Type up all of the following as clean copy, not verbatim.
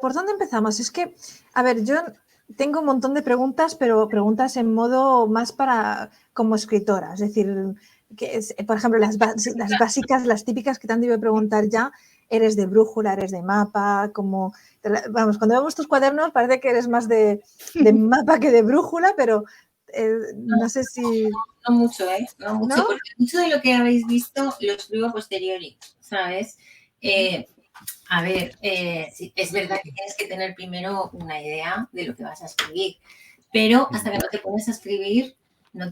¿Por dónde empezamos? Es que, a ver, yo tengo un montón de preguntas, pero preguntas en modo más para como escritora. Es decir, por ejemplo, las básicas, las típicas que te han debido preguntar ya, ¿eres de brújula, eres de mapa? Vamos, cuando vemos tus cuadernos parece que eres más de mapa que de brújula, pero no sé si... No mucho, ¿eh? No mucho, ¿no? Porque mucho de lo que habéis visto lo escribo a posteriori, ¿sabes? A ver, sí, es verdad que tienes que tener primero una idea de lo que vas a escribir, pero hasta que no te pones a escribir, yo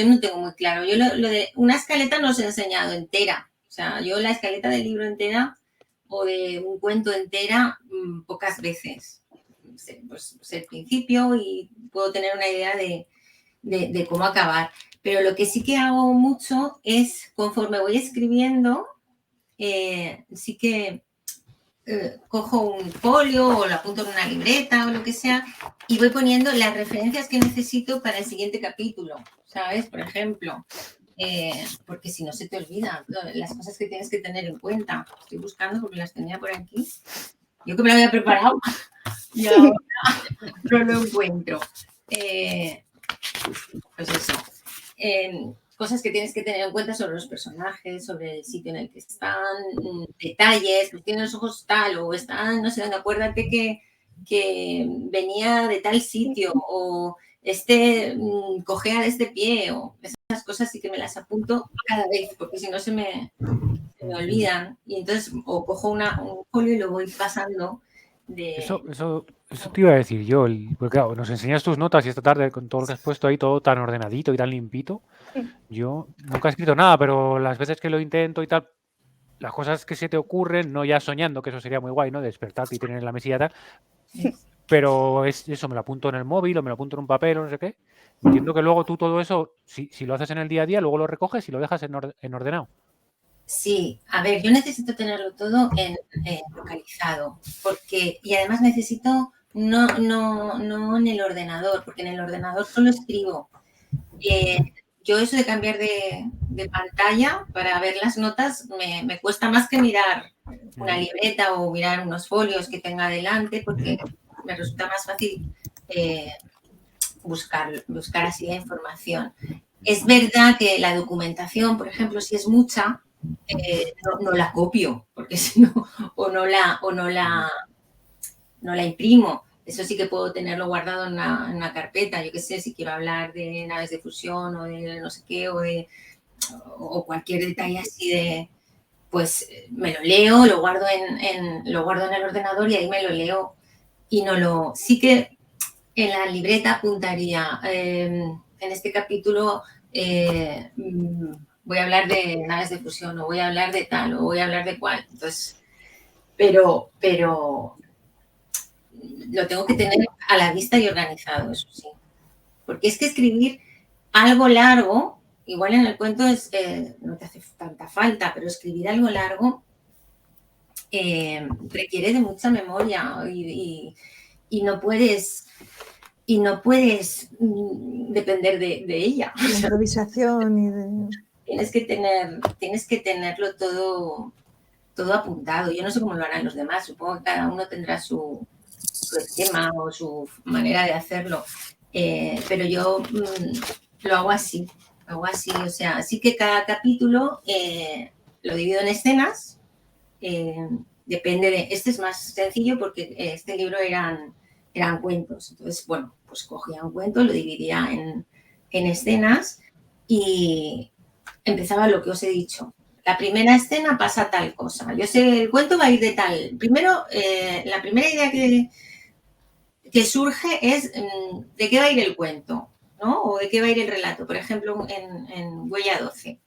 no tengo muy claro. Yo lo de una escaleta no os he enseñado entera. O sea, yo la escaleta del libro entera o de un cuento entera pocas veces. Pues el principio y puedo tener una idea de cómo acabar. Pero lo que sí que hago mucho es, conforme voy escribiendo, sí que cojo un folio o lo apunto en una libreta o lo que sea y voy poniendo las referencias que necesito para el siguiente capítulo, ¿sabes? Por ejemplo, porque si no se te olvida las cosas que tienes que tener en cuenta. Estoy buscando porque las tenía por aquí. Yo que me lo había preparado y ahora no lo encuentro. Pues eso. Cosas que tienes que tener en cuenta sobre los personajes, sobre el sitio en el que están, detalles, pues tienen los ojos tal o están, no sé, acuérdate que venía de tal sitio o cojea de este pie o esas cosas sí que me las apunto cada vez porque si no se me olvidan y entonces o cojo un folio y lo voy pasando de... Eso te iba a decir yo, porque claro, nos enseñas tus notas y esta tarde con todo lo que has puesto ahí, todo tan ordenadito y tan limpito. Yo nunca he escrito nada, pero las veces que lo intento y tal, las cosas que se te ocurren, no ya soñando, que eso sería muy guay, ¿no? Despertarte y tener en la mesilla tal, pero es eso, me lo apunto en el móvil o me lo apunto en un papel o no sé qué. Entiendo que luego tú todo eso, si lo haces en el día a día, luego lo recoges y lo dejas en ordenado. Sí, a ver, yo necesito tenerlo todo localizado, y además necesito no en el ordenador, porque en el ordenador solo escribo. Yo eso de cambiar de pantalla para ver las notas me cuesta más que mirar una libreta o mirar unos folios que tenga delante, porque me resulta más fácil buscar así la información. Es verdad que la documentación, por ejemplo, si es mucha, no la copio, porque si no, o no la imprimo. Eso sí que puedo tenerlo guardado en una carpeta. Yo qué sé, si quiero hablar de naves de fusión o de no sé qué, o cualquier detalle así pues me lo leo, lo guardo en el ordenador y ahí me lo leo. Sí que en la libreta apuntaría, en este capítulo voy a hablar de naves de fusión, o voy a hablar de tal, o voy a hablar de cual. Entonces, pero lo tengo que tener a la vista y organizado, eso sí. Porque es que escribir algo largo, igual en el cuento no te hace tanta falta, pero escribir algo largo requiere de mucha memoria y no puedes depender de ella. De la improvisación y de... Tienes que tenerlo todo apuntado. Yo no sé cómo lo harán los demás. Supongo que cada uno tendrá su esquema o su manera de hacerlo. Pero yo lo hago así. O sea, sí que cada capítulo lo divido en escenas. Depende de... Este es más sencillo porque este libro eran cuentos. Entonces, bueno, pues cogía un cuento, lo dividía en escenas y empezaba lo que os he dicho. La primera escena pasa tal cosa. Yo sé, el cuento va a ir de tal. Primero, la primera idea que surge es de qué va a ir el cuento, ¿no? O de qué va a ir el relato. Por ejemplo, en Huella 12.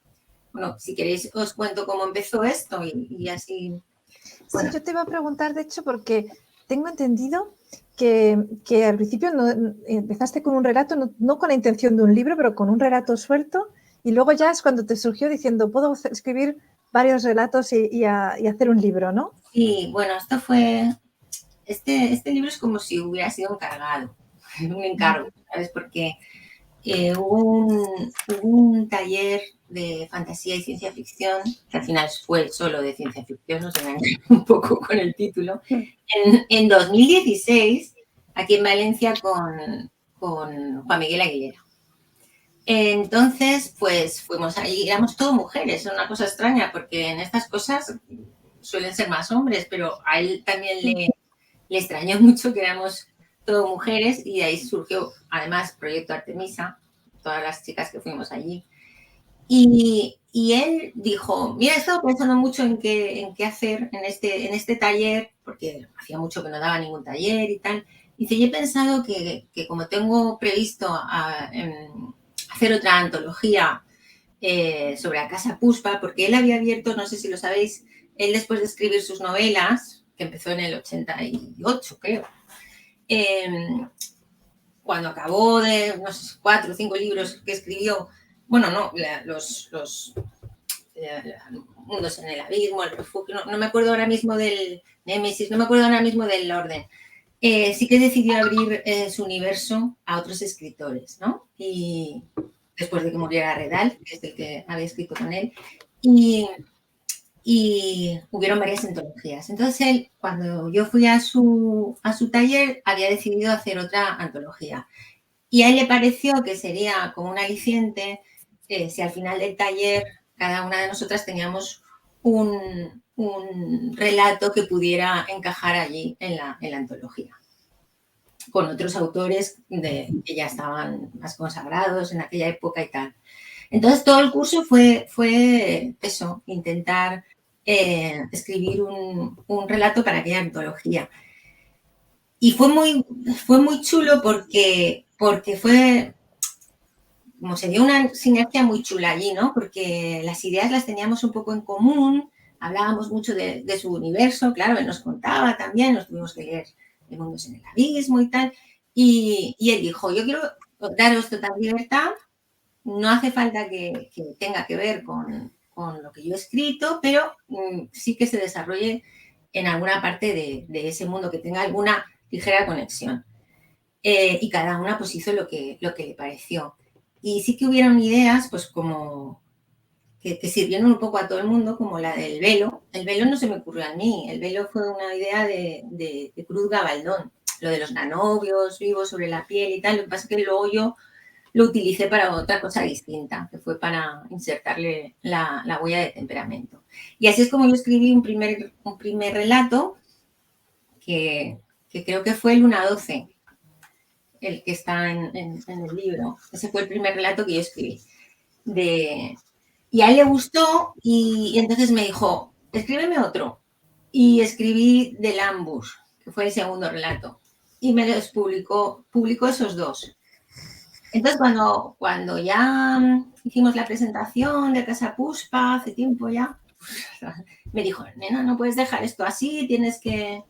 Bueno, si queréis os cuento cómo empezó esto y así... Bueno. Sí, yo te iba a preguntar, de hecho, porque tengo entendido que al principio empezaste con un relato, no con la intención de un libro, pero con un relato suelto, y luego ya es cuando te surgió diciendo, puedo escribir varios relatos y hacer un libro, ¿no? Sí, bueno, esto fue... Este libro es como si hubiera sido encargado, un encargo, ¿sabes? Porque hubo un taller de fantasía y ciencia ficción, que al final fue solo de ciencia ficción, nos engañé un poco con el título, en 2016, aquí en Valencia, con Juan Miguel Aguilera. Entonces, pues fuimos ahí, éramos todo mujeres, es una cosa extraña, porque en estas cosas suelen ser más hombres, pero a él también le extrañó mucho que éramos todo mujeres, y de ahí surgió además Proyecto Artemisa, todas las chicas que fuimos allí. Y él dijo, mira, he estado pensando mucho en qué hacer en este taller, porque hacía mucho que no daba ningún taller y tal. Dice, y he pensado que como tengo previsto hacer otra antología sobre la Casa Puspa, porque él había abierto, no sé si lo sabéis, él después de escribir sus novelas, que empezó en el 88, creo, cuando acabó de, no sé, 4 o 5 libros que escribió, bueno, no, los Mundos en el Abismo, el Refugio, no me acuerdo ahora mismo del Némesis, no me acuerdo ahora mismo del orden. Sí que decidió abrir su universo a otros escritores, ¿no? Y después de que muriera Redal, que es el que había escrito con él, y hubieron varias antologías. Entonces él, cuando yo fui a su taller, había decidido hacer otra antología. Y a él le pareció que sería como un aliciente si al final del taller cada una de nosotras teníamos un relato que pudiera encajar allí en la antología, con otros autores que ya estaban más consagrados en aquella época y tal. Entonces todo el curso fue eso, intentar escribir un relato para aquella antología. Y fue muy chulo porque fue, como se dio una sinergia muy chula allí, ¿no? Porque las ideas las teníamos un poco en común, hablábamos mucho de su universo, claro, él nos contaba también, nos tuvimos que leer El Mundos en el Abismo y tal, y él dijo, yo quiero daros total libertad, no hace falta que tenga que ver con lo que yo he escrito, pero sí que se desarrolle en alguna parte de ese mundo, que tenga alguna ligera conexión. Y cada una pues hizo lo que le pareció. Y sí que hubieron ideas pues como que sirvieron un poco a todo el mundo, como la del velo. El velo no se me ocurrió a mí, el velo fue una idea de Cruz Gabaldón, lo de los nanobios vivos sobre la piel y tal. Lo que pasa es que luego yo lo utilicé para otra cosa distinta, que fue para insertarle la huella de temperamento. Y así es como yo escribí un primer relato que creo que fue Luna 12, el que está en el libro. Ese fue el primer relato que yo escribí. Y a él le gustó y entonces me dijo, escríbeme otro. Y escribí Del Ambush, que fue el segundo relato. Y me los publicó esos dos. Entonces, cuando ya hicimos la presentación de Casa Puspa, hace tiempo ya, me dijo, nena, no puedes dejar esto así, tienes que...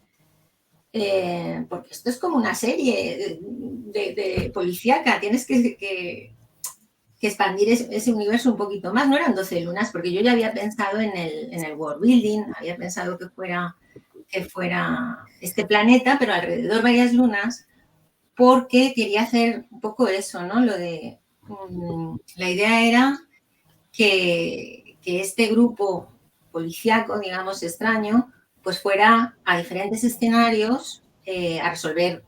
porque esto es como una serie de policíaca, tienes que expandir ese universo un poquito más. No eran 12 lunas, porque yo ya había pensado en el world building, había pensado que fuera este planeta, pero alrededor varias lunas, porque quería hacer un poco eso, ¿no? Lo de... la idea era que este grupo policíaco, digamos, extraño, pues fuera a diferentes escenarios a resolver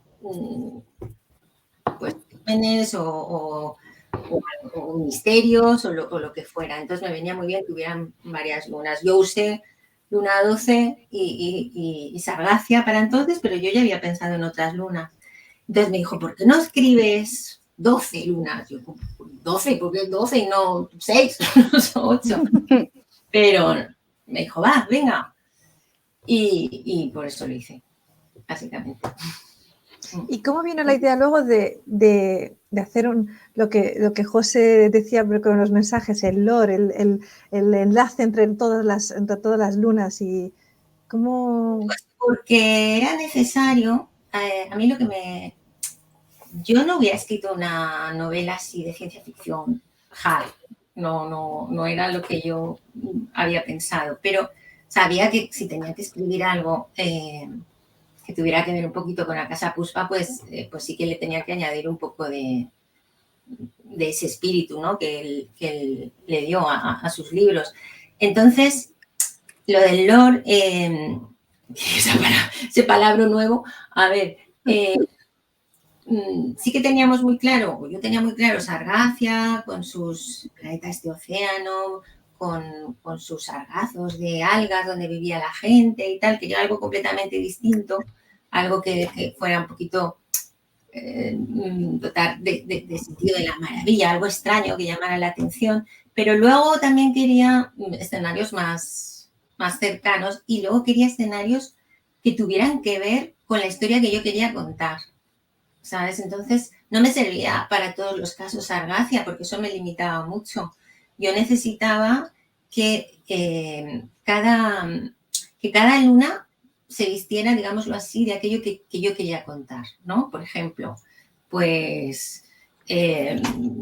pues crímenes o misterios o lo que fuera. Entonces me venía muy bien que hubieran varias lunas. Yo usé Luna 12 y Sargacia para entonces, pero yo ya había pensado en otras lunas. Entonces me dijo, ¿por qué no escribes 12 lunas? Yo, 12, ¿por qué 12 y no 6 o 8? Pero me dijo, va, venga. Y por eso lo hice, básicamente. ¿Y cómo vino la idea luego de hacer lo que José decía con los mensajes, el lore, el enlace entre todas las lunas? Y cómo... Pues porque era necesario a mí lo que me... Yo no hubiera escrito una novela así de ciencia ficción hard. No era lo que yo había pensado, pero sabía que si tenía que escribir algo que tuviera que ver un poquito con la Casa Puspa, pues sí que le tenía que añadir un poco de ese espíritu, ¿no? que él le dio a sus libros. Entonces, lo del lore, ese palabra nuevo, a ver, sí que teníamos muy claro, yo tenía muy claro Sargacia con sus planetas de océano, con sus sargazos de algas donde vivía la gente y tal, que era algo completamente distinto, algo que fuera un poquito dotar de sentido de la maravilla, algo extraño que llamara la atención, pero luego también quería escenarios más cercanos y luego quería escenarios que tuvieran que ver con la historia que yo quería contar, ¿sabes? Entonces no me servía para todos los casos Sargacia porque eso me limitaba mucho. Yo necesitaba que cada luna se vistiera, digámoslo así, de aquello que yo quería contar, ¿no? Por ejemplo, pues, en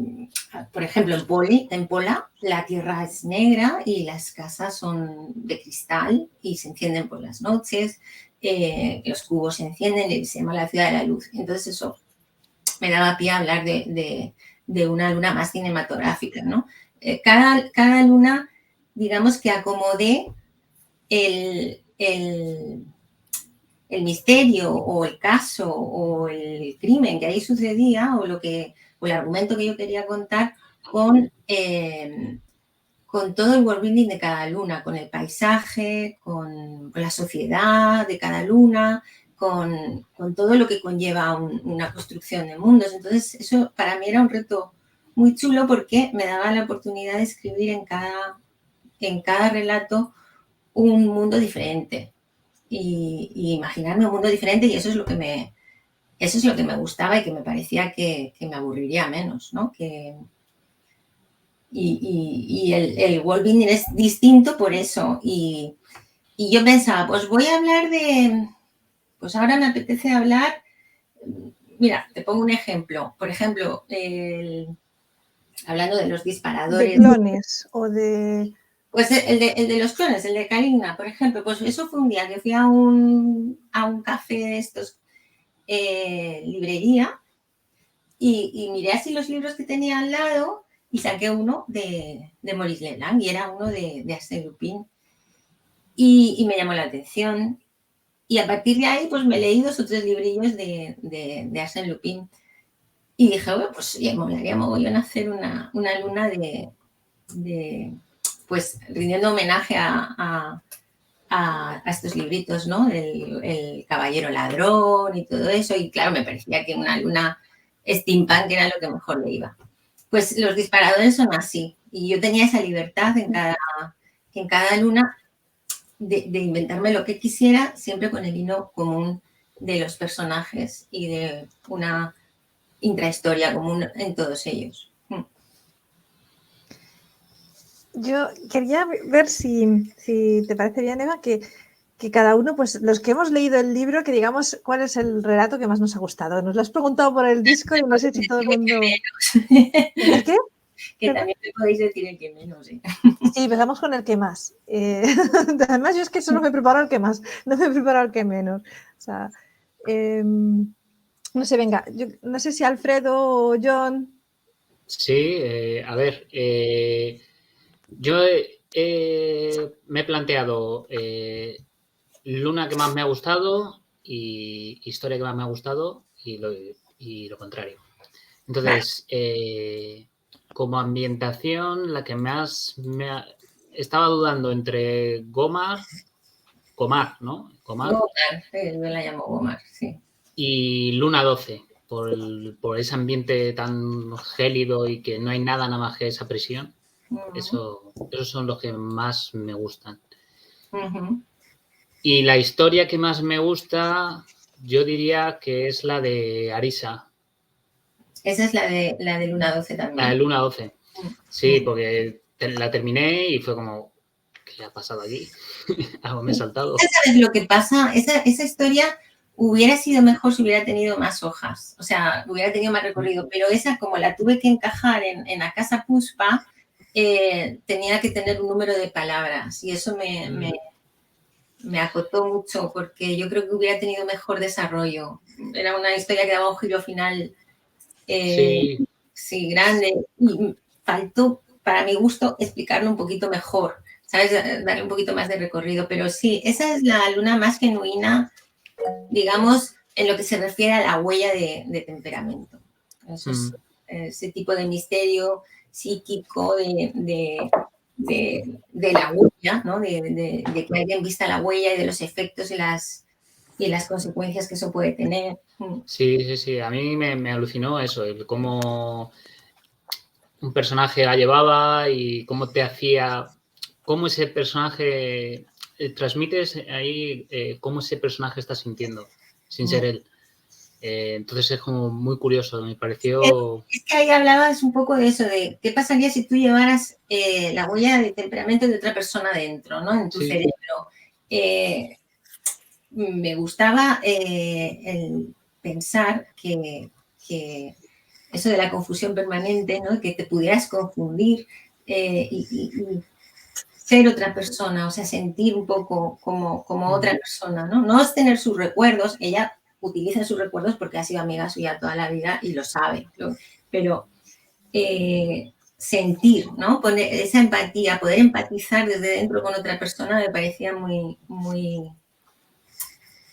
Pola la tierra es negra y las casas son de cristal y se encienden por las noches, los cubos se encienden y se llama la ciudad de la luz. Entonces eso me daba pie a hablar de una luna más cinematográfica, ¿no? Cada luna, digamos que acomodé el misterio o el caso o el crimen que ahí sucedía o el argumento que yo quería contar con todo el world building de cada luna, con el paisaje, con la sociedad de cada luna, con todo lo que conlleva una construcción de mundos. Entonces, eso para mí era un reto muy chulo porque me daba la oportunidad de escribir en cada relato un mundo diferente y imaginarme un mundo diferente, y eso es lo que me gustaba y que me parecía que me aburriría menos, ¿no? Y el world building es distinto por eso. Y yo pensaba, pues voy a hablar pues ahora me apetece hablar, mira, te pongo un ejemplo. Por ejemplo, hablando de los disparadores. ¿De clones o de...? Pues el de los clones, el de Caligna, por ejemplo, pues eso fue un día que fui a un café de estos, librería, y miré así los libros que tenía al lado y saqué uno de Maurice Leblanc y era uno de Arsène Lupin y me llamó la atención. Y a partir de ahí, pues me leí 2 o 3 librillos de Arsène Lupin y dije, bueno, pues ya me molaría mogollón hacer una luna pues rindiendo homenaje a estos libritos, ¿no? El caballero ladrón y todo eso. Y claro, me parecía que una luna steampunk era lo que mejor le iba. Pues los disparadores son así. Y yo tenía esa libertad en cada luna de inventarme lo que quisiera, siempre con el hilo común de los personajes y de una intrahistoria común en todos ellos. Yo quería ver si te parece bien, Eva, que cada uno, pues los que hemos leído el libro, que digamos cuál es el relato que más nos ha gustado. Nos lo has preguntado por el disco y no sé si todo el mundo... ¿El qué? Que también me podéis decir el que menos. Sí, empezamos con el que más. Además, yo es que solo me preparo el que más, no me preparo el que menos. O sea, no sé, venga, yo no sé si Alfredo o John... Sí, a ver, yo me he planteado luna que más me ha gustado y historia que más me ha gustado y lo contrario. Entonces, como ambientación, la que más estaba dudando entre Gomar, ¿no? Gomar, yo la llamo Gomar, sí. Y Luna 12, por ese ambiente tan gélido y que no hay nada más que esa presión. Esos son los que más me gustan. Y la historia que más me gusta, yo diría que es la de Arisa. Esa es la de Luna 12 también. La de Luna 12. Sí, porque la terminé y fue como, ¿qué ha pasado aquí? Algo me he saltado. ¿Sabes lo que pasa? Esa historia, hubiera sido mejor si hubiera tenido más hojas, o sea, hubiera tenido más recorrido, pero esa, como la tuve que encajar en la Casa Puspa, tenía que tener un número de palabras y eso me acotó mucho porque yo creo que hubiera tenido mejor desarrollo. Era una historia que daba un giro final sí, grande y faltó, para mi gusto, explicarlo un poquito mejor, ¿sabes? Darle un poquito más de recorrido, pero sí, esa es la luna más genuina, digamos, en lo que se refiere a la huella de temperamento. Eso es ese tipo de misterio psíquico de la huella, ¿no? De que alguien vista la huella y de los efectos y las consecuencias que eso puede tener. Sí. A mí me alucinó eso, el cómo un personaje la llevaba y cómo te hacía, cómo ese personaje transmites ahí cómo ese personaje está sintiendo, sin ser él. Entonces es como muy curioso, me pareció... Es que ahí hablabas un poco de eso, de qué pasaría si tú llevaras la huella de temperamento de otra persona dentro, ¿no? En tu cerebro. Me gustaba el pensar que eso de la confusión permanente, ¿no? Que te pudieras confundir y ser otra persona, o sea, sentir un poco como otra persona, ¿no? No es tener sus recuerdos, ella utiliza sus recuerdos porque ha sido amiga suya toda la vida y lo sabe, pero sentir, ¿no? Poner esa empatía, poder empatizar desde dentro con otra persona me parecía muy, muy...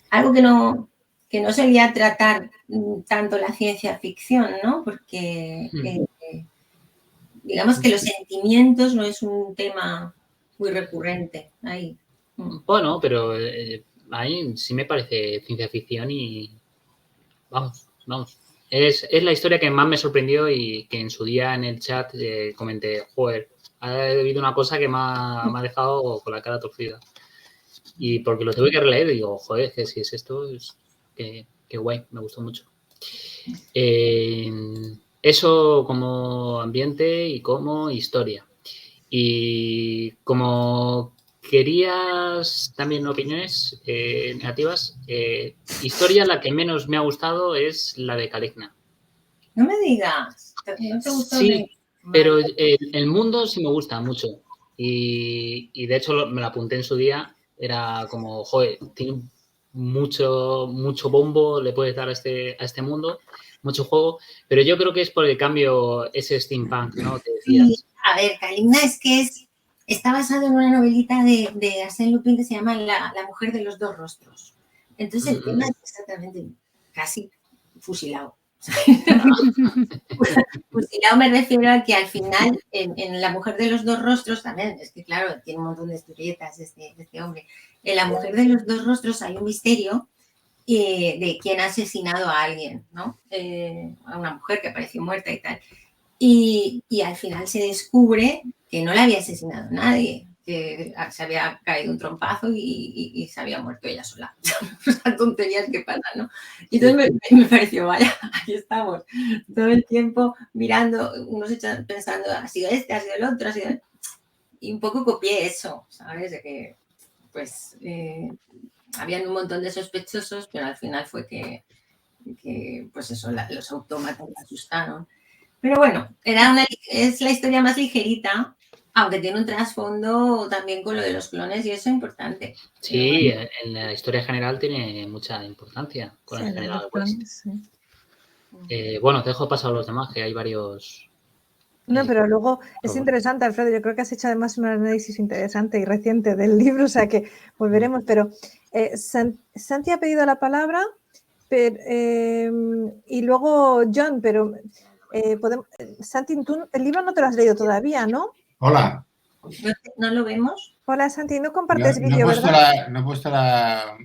algo que no solía tratar tanto la ciencia ficción, ¿no? Porque digamos que los sentimientos no es un tema muy recurrente ahí. Bueno, pero ahí sí me parece ciencia ficción y vamos. Es la historia que más me sorprendió y que en su día en el chat comenté, joder, ha habido una cosa que me ha dejado con la cara torcida. Y porque lo tuve que releer y digo, joder, que si es esto, qué guay, me gustó mucho. Eso como ambiente y como historia. Y como querías también opiniones negativas, historia la que menos me ha gustado es la de Caligna. No me digas, ¿no te gustó? Sí, pero el mundo sí me gusta mucho. Y de hecho me lo apunté en su día. Era como, joder, tiene mucho bombo, le puedes dar a este mundo, mucho juego. Pero yo creo que es por el cambio ese steampunk, ¿no? Que decías. Sí, a ver, Caligna es que está basado en una novelita de Arsène Lupin que se llama La mujer de los dos rostros. Entonces el tema es exactamente casi fusilado. Fusilado me refiero a que al final en La mujer de los dos rostros también, es que claro, tiene un montón de historietas este hombre. En La mujer de los dos rostros hay un misterio de quién ha asesinado a alguien, ¿no? A una mujer que apareció muerta y tal. Y al final se descubre que no la había asesinado nadie, que se había caído un trompazo y se había muerto ella sola. Esas tonterías que pasan, ¿no? Y entonces me pareció, vaya, ahí estamos, todo el tiempo mirando, unos pensando, ha sido este, ha sido el otro, ha sido... Y un poco copié eso, ¿sabes? De que, pues, habían un montón de sospechosos, pero al final fue que pues eso, los autómatas me asustaron. Pero bueno, es la historia más ligerita, aunque tiene un trasfondo también con lo de los clones y eso es importante. Sí, en la historia general tiene mucha importancia con el general West. Bueno, te dejo pasar a los demás, que hay varios... No, pero luego es interesante, Alfredo. Yo creo que has hecho además un análisis interesante y reciente del libro, o sea que volveremos. Pero Santi ha pedido la palabra y luego John, pero Santi, tú el libro no te lo has leído todavía, ¿no? Hola. ¿No lo vemos? Hola, Santi, no compartes vídeo, ¿verdad? No he puesto la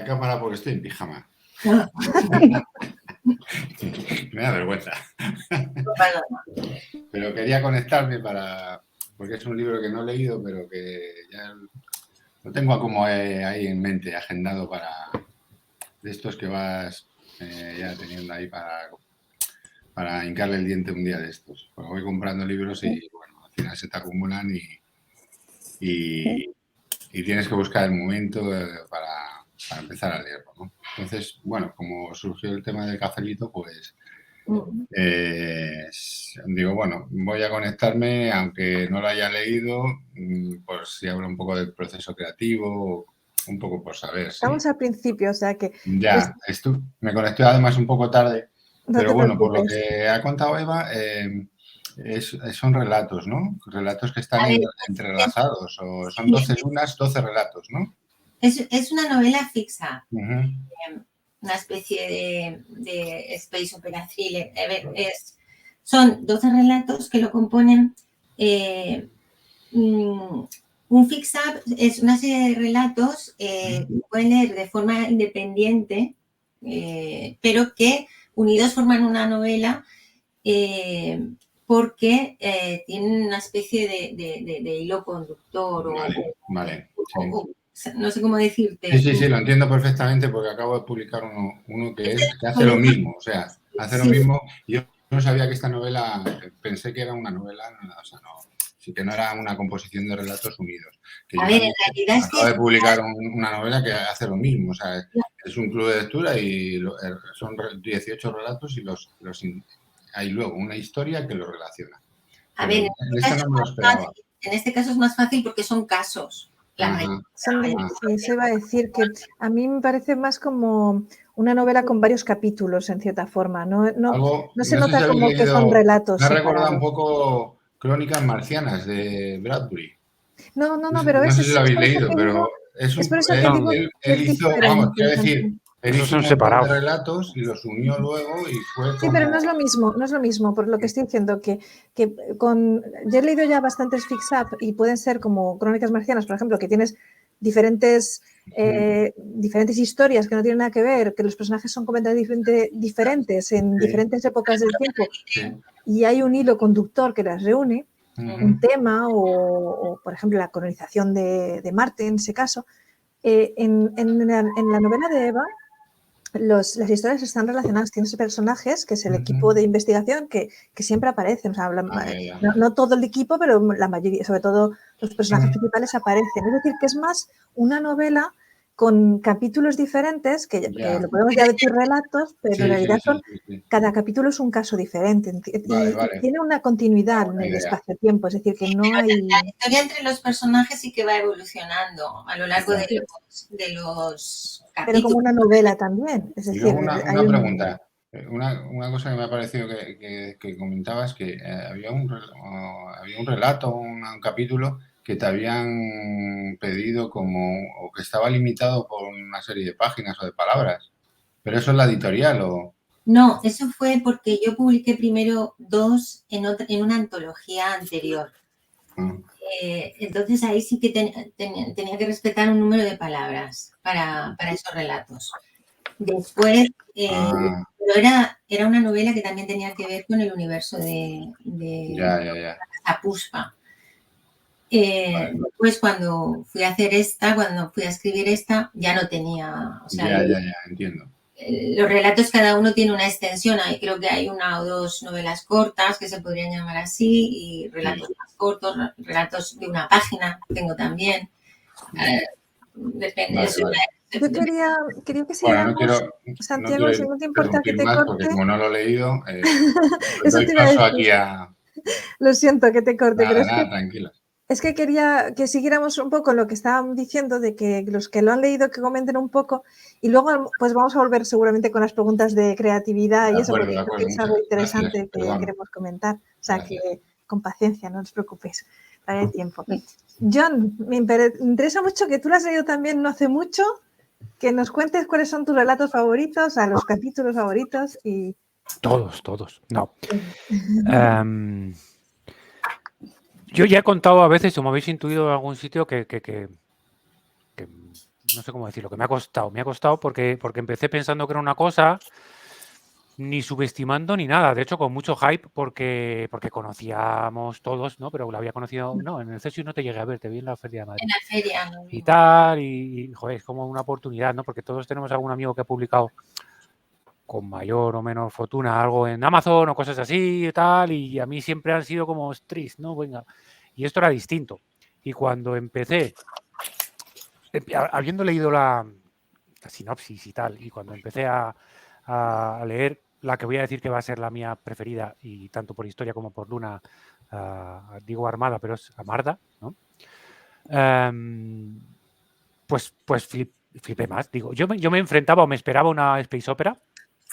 cámara porque estoy en pijama. Me da vergüenza. Pero quería conectarme porque es un libro que no he leído, pero que ya lo tengo como ahí en mente, agendado de estos que vas ya teniendo ahí para hincarle el diente un día de estos. Porque voy comprando libros y bueno, al final se te acumulan y tienes que buscar el momento empezar a leerlo, ¿no? Entonces, bueno, como surgió el tema del cafelito, pues digo, bueno, voy a conectarme, aunque no lo haya leído, pues si hablo un poco del proceso creativo, un poco por saber. Estamos al principio, o sea que... Ya, me conecté además un poco tarde, No pero te bueno, por lo preocupes. que ha contado Eva, son relatos, ¿no? Relatos que están A ver, entrelazados, o son 12 lunas, 12 relatos, ¿no? Es una novela fixa. Ujú. Una especie de space opera thriller. A ver, son 12 relatos que lo componen. Un fix-up es una serie de relatos que pueden leer de forma independiente, pero que unidos forman una novela porque tienen una especie de hilo conductor. Vale. Sí. No sé cómo decirte. Sí, lo entiendo perfectamente porque acabo de publicar uno que hace lo mismo, o sea, hace lo mismo. Yo no sabía que esta novela, pensé que era una novela, o sea, sí que no era una composición de relatos unidos. Que a ver, en realidad es que... Acabo de publicar una novela que hace lo mismo, o sea, es un club de lectura y son 18 relatos y hay luego una historia que los relaciona. A ver, en este caso es más fácil porque son casos. Sí, se iba a decir que a mí me parece más como una novela con varios capítulos, en cierta forma. No se nota si como que son relatos me ha separados. recordado un poco Crónicas Marcianas de Bradbury. No, pero no sé si lo habéis leído, pero es por eso que digo que él hizo, vamos, quiero decir, él hizo son separados. De relatos y los unió luego y fue como... Sí, pero no es lo mismo, por lo que estoy diciendo, que yo he leído ya bastantes fix-up y pueden ser como Crónicas Marcianas, por ejemplo, que tienes diferentes historias que no tienen nada que ver, que los personajes son completamente diferentes en diferentes épocas del tiempo y hay un hilo conductor que las reúne, un tema o, por ejemplo, la colonización de Marte, en ese caso. En la novela de Eva, las historias están relacionadas. Tienes personajes, que es el equipo de investigación, que siempre aparecen. O sea, no todo el equipo, pero la mayoría, sobre todo los personajes principales aparecen. Es decir, que es más una novela con capítulos diferentes, que lo podemos ya decir relatos, pero en realidad cada capítulo es un caso diferente. Y tiene una continuidad en el espacio-tiempo, es decir, que no hay... La historia entre los personajes sí que va evolucionando a lo largo de los capítulos. Pero como una novela también. Es decir, una pregunta. Una cosa que me ha parecido que comentabas, que había un relato, un capítulo que te habían pedido o que estaba limitado por una serie de páginas o de palabras. ¿Pero eso es la editorial o...? No, eso fue porque yo publiqué primero 2 en una antología anterior. Entonces ahí sí que tenía que respetar un número de palabras para esos relatos. Después, pero era una novela que también tenía que ver con el universo de la Puspa. Después, cuando fui a escribir esta, ya no tenía... O sea, entiendo. Los relatos, cada uno tiene una extensión. Creo que hay 1 o 2 novelas cortas que se podrían llamar así, y relatos más cortos, relatos de una página tengo también. Depende. Yo quería que sigamos, Santiago, si no te importa que te corte. Porque como no lo he leído, eso te iba a decir. Lo siento que te corte, pero tranquila. Es que quería que siguiéramos un poco lo que estaban diciendo, de que los que lo han leído que comenten un poco, y luego pues vamos a volver seguramente con las preguntas de creatividad y eso, porque creo que es algo interesante que queremos comentar. O sea, que con paciencia, no os preocupéis, para el tiempo. John, me interesa mucho que tú lo has leído también no hace mucho, que nos cuentes cuáles son tus relatos favoritos, los capítulos favoritos y... Todos, no. Yo ya he contado a veces, como habéis intuido en algún sitio, que no sé cómo decirlo, que me ha costado porque empecé pensando que era una cosa, ni subestimando ni nada, de hecho con mucho hype porque conocíamos todos, ¿no? Pero lo había conocido, no, en el CESIUS no te llegué a ver, te vi en la Feria de Madrid. En la feria, ¿no? Y tal, y joder, es como una oportunidad, ¿no? Porque todos tenemos algún amigo que ha publicado con mayor o menor fortuna algo en Amazon o cosas así y tal, y a mí siempre han sido como tris, ¿no? Venga. Y esto era distinto. Y cuando empecé, habiendo leído la sinopsis y tal. Y cuando empecé a leer la que voy a decir que va a ser la mía preferida, y tanto por historia como por Luna, digo Armada, pero es Amarda, ¿no? Pues flipé más. Digo, yo me enfrentaba o me esperaba una space opera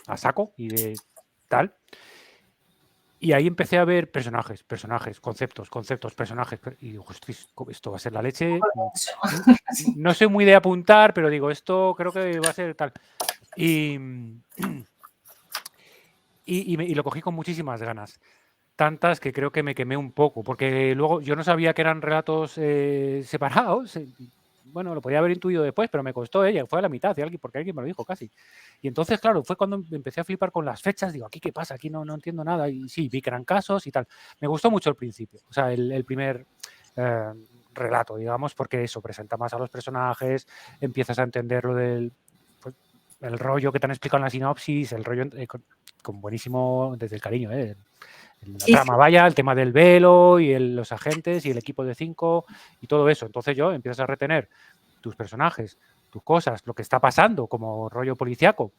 a saco y de tal. Y ahí empecé a ver personajes, conceptos, personajes. Y digo, "Hostis, esto va a ser la leche". No soy muy de apuntar, pero digo, esto creo que va a ser tal. Y lo cogí con muchísimas ganas. Tantas que creo que me quemé un poco, porque luego yo no sabía que eran relatos separados. Bueno, lo podía haber intuido después, pero me costó, fue a la mitad, porque alguien me lo dijo casi. Y entonces, claro, fue cuando empecé a flipar con las fechas. Digo, ¿aquí qué pasa? Aquí no entiendo nada. Y sí, vi que eran casos y tal. Me gustó mucho el principio, o sea, el primer relato, digamos, porque eso presenta más a los personajes, empiezas a entender lo del pues, el rollo que te han explicado en la sinopsis, el rollo con buenísimo, desde el cariño, la trama, vaya, el tema del velo y los agentes y el equipo de 5 y todo eso. Entonces empiezas a retener tus personajes, tus cosas, lo que está pasando como rollo policiaco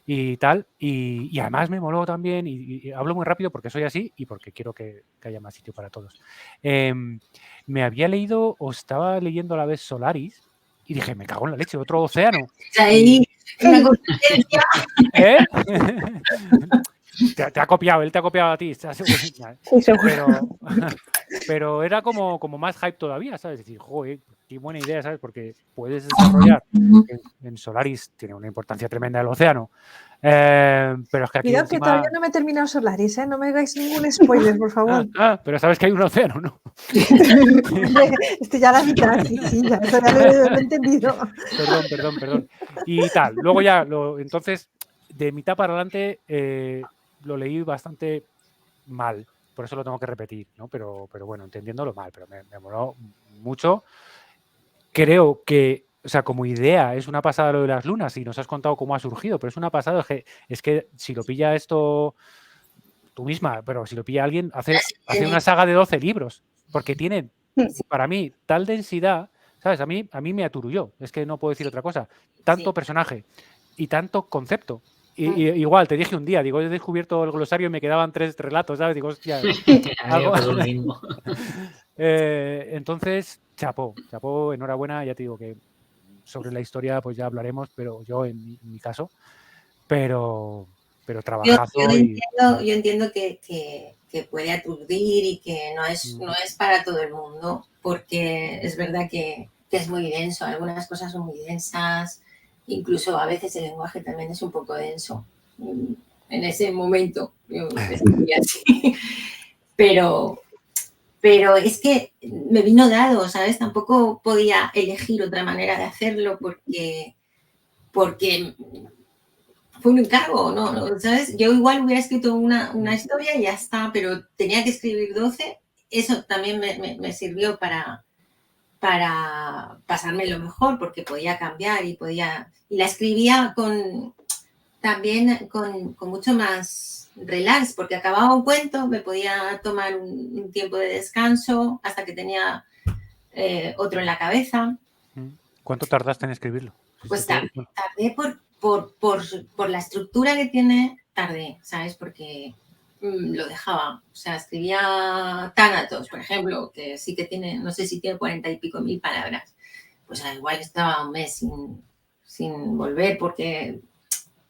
y tal. Y además me moló también, y hablo muy rápido porque soy así y porque quiero que haya más sitio para todos. Me había leído o estaba leyendo a la vez Solaris y dije, me cago en la leche, otro océano. Ahí, una competencia. ¿Eh? Te ha copiado, él te ha copiado a ti. Pero era como más hype todavía, ¿sabes? Es decir, joder, qué buena idea, ¿sabes? Porque puedes desarrollar en Solaris, tiene una importancia tremenda el océano. Pero es que aquí Cuidado encima... que todavía no me he terminado Solaris, ¿eh? No me hagáis ningún spoiler, por favor. Pero sabes que hay un océano, ¿no? Estoy ya a la mitad, sí, ya lo he entendido. Perdón. Y tal, luego entonces, de mitad para adelante, lo leí bastante mal, por eso lo tengo que repetir, ¿no? Pero bueno, entendiéndolo mal, pero me moló mucho. Creo que, o sea, como idea es una pasada lo de las lunas y nos has contado cómo ha surgido, pero es una pasada, es que si lo pilla esto tú misma, pero si lo pilla alguien, hace una saga de 12 libros, porque tiene, para mí, tal densidad, ¿sabes? A mí me aturulló, es que no puedo decir otra cosa. Tanto personaje y tanto concepto. Y igual, te dije un día, digo, he descubierto el glosario y me quedaban 3 relatos, ¿sabes? Digo, hostia. Algo pasó lo mismo. Entonces, chapó, enhorabuena, ya te digo que sobre la historia pues ya hablaremos, pero yo en mi caso, pero trabajazo. Yo entiendo que puede aturdir y que no es para todo el mundo, porque es verdad que es muy denso, algunas cosas son muy densas, incluso a veces el lenguaje también es un poco denso en ese momento, yo estaría así. Pero es que me vino dado, ¿sabes? Tampoco podía elegir otra manera de hacerlo porque fue un encargo, ¿no? ¿Sabes? Yo igual hubiera escrito una historia y ya está, pero tenía que escribir 12. Eso también me sirvió para pasármelo mejor, porque podía cambiar y la escribía también con mucho más relax, porque acababa un cuento, me podía tomar un tiempo de descanso hasta que tenía otro en la cabeza. ¿Cuánto tardaste en escribirlo? Pues tardé por la estructura que tiene, tardé, ¿sabes? Porque lo dejaba. O sea, escribía Thanatos, por ejemplo, que sí que tiene, no sé si tiene 40 y pico mil palabras. Pues al igual estaba un mes sin volver, porque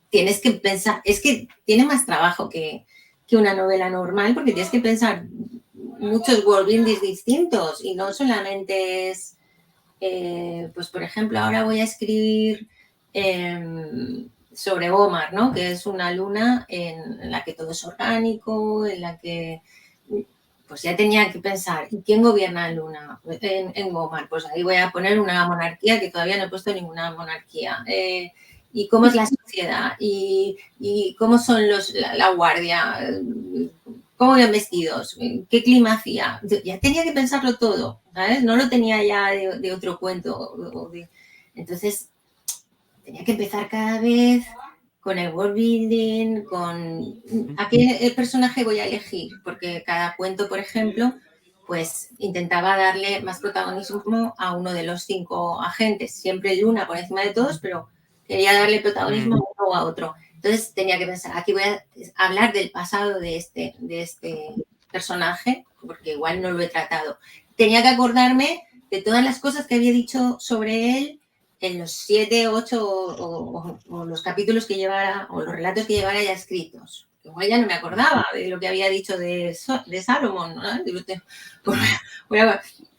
tienes que pensar, es que tiene más trabajo que una novela normal, porque tienes que pensar muchos worldbuildings distintos y no solamente es, pues por ejemplo, ahora voy a escribir sobre Omar, ¿no? Que es una luna en la que todo es orgánico, en la que pues ya tenía que pensar, ¿quién gobierna la luna en Omar? Pues ahí voy a poner una monarquía, que todavía no he puesto ninguna monarquía. Y cómo es la sociedad, y cómo son la guardia, cómo iban vestidos, qué clima hacía. Ya tenía que pensarlo todo, ¿sabes? No lo tenía ya de otro cuento. Entonces, tenía que empezar cada vez con el world building, con a qué personaje voy a elegir, porque cada cuento, por ejemplo, pues intentaba darle más protagonismo a uno de los 5 agentes, siempre Luna por encima de todos, pero quería darle protagonismo a uno o a otro. Entonces tenía que pensar, aquí voy a hablar del pasado de este personaje, porque igual no lo he tratado. Tenía que acordarme de todas las cosas que había dicho sobre él en los 7, 8 o los capítulos que llevara, o los relatos que llevara ya escritos. Igual ya no me acordaba de lo que había dicho de Salomón, ¿no?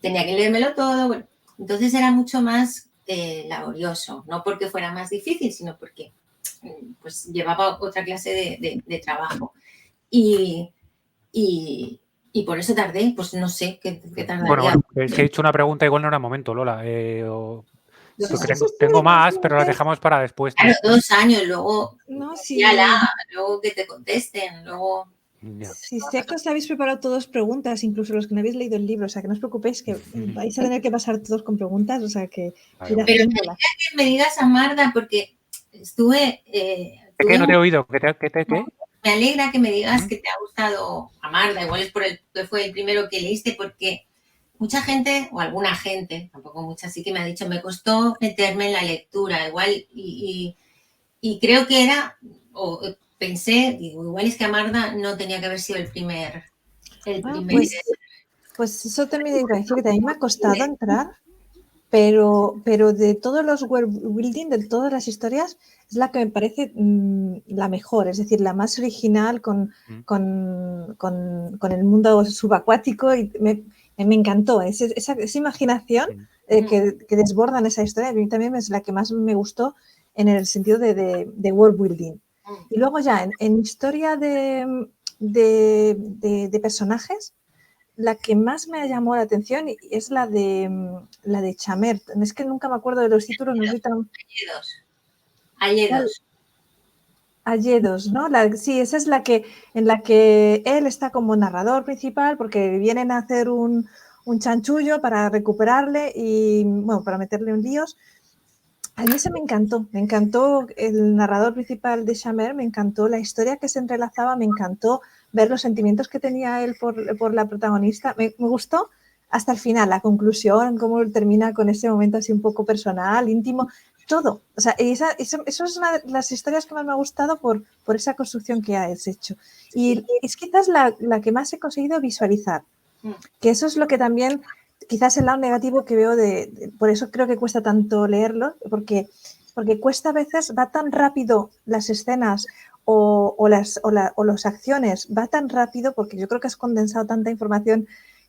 Tenía que leérmelo todo. Bueno, entonces era mucho más laborioso, no porque fuera más difícil, sino porque pues llevaba otra clase de trabajo. Y por eso tardé, pues no sé qué tardaría. Bueno, es que he hecho una pregunta, igual no era el momento, Lola. Tengo más, pero las dejamos para después. Claro, 2 años, luego No, sí. luego que te contesten, luego... Si sé que os habéis preparado todos preguntas, incluso los que no habéis leído el libro, o sea que no os preocupéis que vais a tener que pasar todos con preguntas, o sea que Pero que me digas a Marta, porque estuve... ¿Qué? No te he oído. ¿Qué? Me alegra que me digas que te ha gustado Amarda, igual es por que fue el primero que leíste, porque mucha gente, o alguna gente, tampoco mucha, sí que me ha dicho, me costó meterme en la lectura, igual, y creo que era, o pensé, digo, igual es que Amarda no tenía que haber sido el primer. Pues eso también iba a decir, que también me ha costado entrar, pero de todos los world building, de todas las historias, es la que me parece la mejor, es decir, la más original con el mundo subacuático, y me encantó esa imaginación que desbordan esa historia. A mí también es la que más me gustó en el sentido de world building. Y luego ya en historia de personajes, la que más me llamó la atención es la de Chamer. Es que nunca me acuerdo de los títulos. No soy tan... Alledos, ¿no? Sí, esa es en la que él está como narrador principal, porque vienen a hacer un chanchullo para recuperarle y, bueno, para meterle en líos. A mí se me encantó el narrador principal de Chamer, me encantó la historia que se entrelazaba, me encantó ver los sentimientos que tenía él por la protagonista. Me gustó hasta el final, la conclusión, cómo termina con ese momento así un poco personal, íntimo, todo. O sea, eso es una de las historias que más me ha gustado por esa construcción que has hecho. Y es quizás la que más he conseguido visualizar, que eso es lo que también... Quizás el lado negativo que veo por eso creo que cuesta tanto leerlo, porque cuesta a veces, va tan rápido las escenas o las acciones, va tan rápido, porque yo creo que has condensado tanta información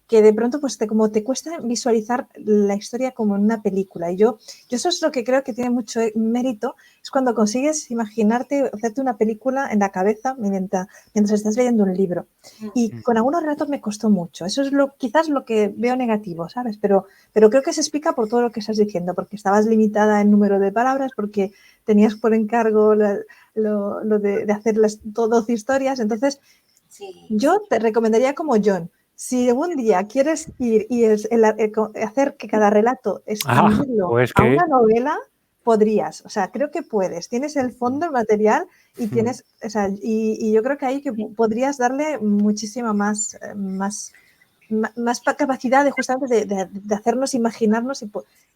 que de pronto pues como te cuesta visualizar la historia como en una película. Y yo eso es lo que creo que tiene mucho mérito, es cuando consigues imaginarte, hacerte una película en la cabeza mientras estás leyendo un libro. Y con algunos relatos me costó mucho. Eso es quizás lo que veo negativo, ¿sabes? Pero creo que se explica por todo lo que estás diciendo, porque estabas limitada en número de palabras, porque tenías por encargo lo de hacer las 12 historias. Entonces, yo te recomendaría como John. Si algún día quieres ir y hacer que cada relato expandirlo a una novela, podrías. O sea, creo que puedes. Tienes el fondo, el material y tienes, o sea, y yo creo que ahí que podrías darle muchísima más capacidad de justamente de hacernos imaginarnos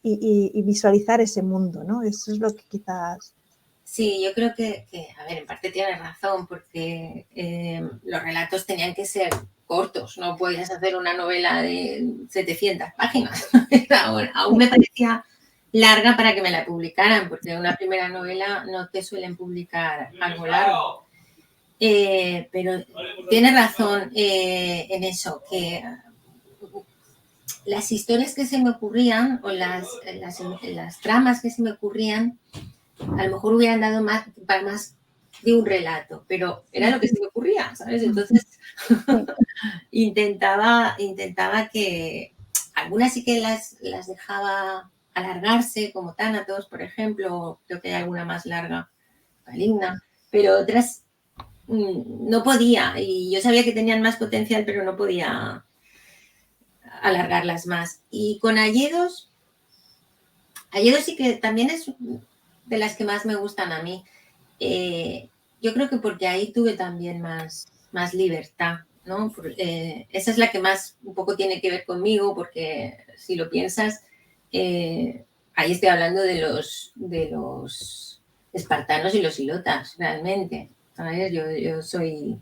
y visualizar ese mundo, ¿no? Eso es lo que quizás... Sí, yo creo que a ver, en parte tienes razón, porque los relatos tenían que ser cortos, no podías hacer una novela de 700 páginas. Aún me parecía larga para que me la publicaran, porque una primera novela no te suelen publicar algo largo. Pero tienes razón en eso, que las historias que se me ocurrían o las tramas que se me ocurrían a lo mejor hubieran dado más de un relato, pero era lo que se me ocurría, ¿sabes? Entonces intentaba que algunas sí que las dejaba alargarse, como Thanatos, por ejemplo, creo que hay alguna más larga, Caligna, pero otras no podía, y yo sabía que tenían más potencial, pero no podía alargarlas más. Y con Alledos sí que también es de las que más me gustan a mí. Yo creo que porque ahí tuve también más libertad, ¿no? Esa es la que más un poco tiene que ver conmigo, porque si lo piensas, ahí estoy hablando de los espartanos y los ilotas, realmente. ¿Sabes? Yo soy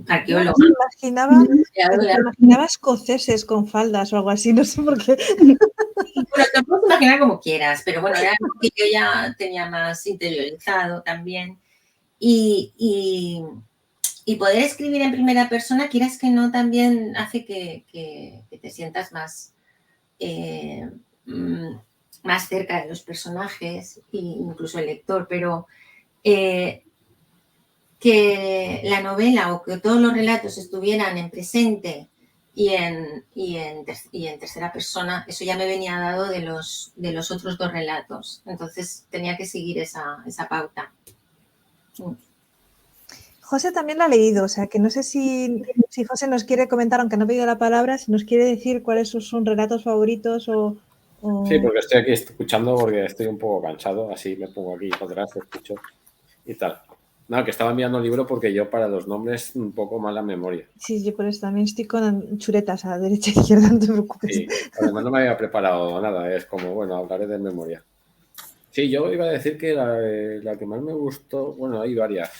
arqueóloga. Me imaginaba escoceses con faldas o algo así, no sé por qué. Bueno, te puedes imaginar como quieras, pero bueno, era algo que yo ya tenía más interiorizado también. Y poder escribir en primera persona, quieras que no, también hace que te sientas más, más cerca de los personajes e incluso el lector, pero que la novela o que todos los relatos estuvieran en presente y en tercera persona, eso ya me venía dado de los otros dos relatos. Entonces tenía que seguir esa pauta. José también la ha leído, o sea que no sé si José nos quiere comentar, aunque no he pedido la palabra, si nos quiere decir cuáles son sus relatos favoritos o... Sí, porque estoy aquí escuchando porque estoy un poco cansado, así me pongo aquí atrás, escucho y tal. No, que estaba mirando el libro porque yo para los nombres un poco mala memoria. Sí, yo por eso también estoy con chuletas a la derecha e izquierda, no te preocupes. Sí, además no me había preparado nada, es como, bueno, hablaré de memoria. Sí, yo iba a decir que la que más me gustó, bueno, hay varias.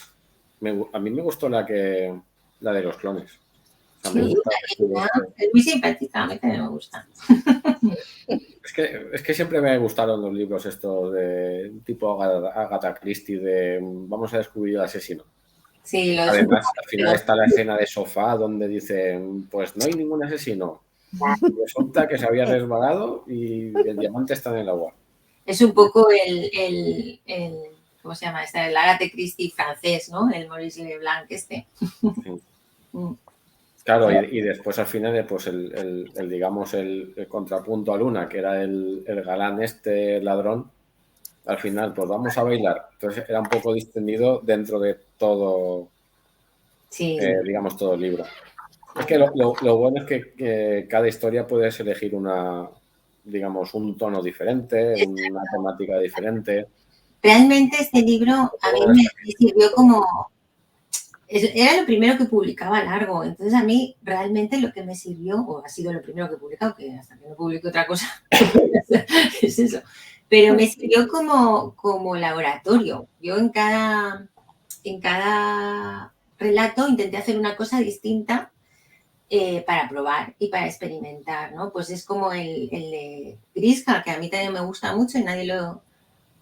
A mí me gustó la de los clones. O sea, Sí, es muy simpática, a mí también me gusta. Es que siempre me gustaron los libros estos de tipo Agatha Christie, de vamos a descubrir al asesino. Sí, además, al final está la escena de sofá donde dicen, pues no hay ningún asesino. Resulta que se había resbalado y el diamante está en el agua. Es un poco el ¿cómo se llama? El Agatha Christie francés, ¿no? El Maurice Leblanc este. Sí. Claro, y después al final, pues digamos, el contrapunto a Luna, que era el galán ladrón, al final, pues vamos a bailar. Entonces era un poco distendido dentro de todo, sí. Digamos, todo el libro. Es que lo bueno es que cada historia puedes elegir digamos, un tono diferente, una temática diferente. Realmente este libro a mí me sirvió como... Era lo primero que publicaba largo, entonces a mí realmente lo que me sirvió, o ha sido lo primero que he publicado, que hasta que no publique otra cosa, es eso, pero me sirvió como laboratorio. Yo en cada relato intenté hacer una cosa distinta para probar y para experimentar, ¿no? Pues es como el de Grisca, que a mí también me gusta mucho y nadie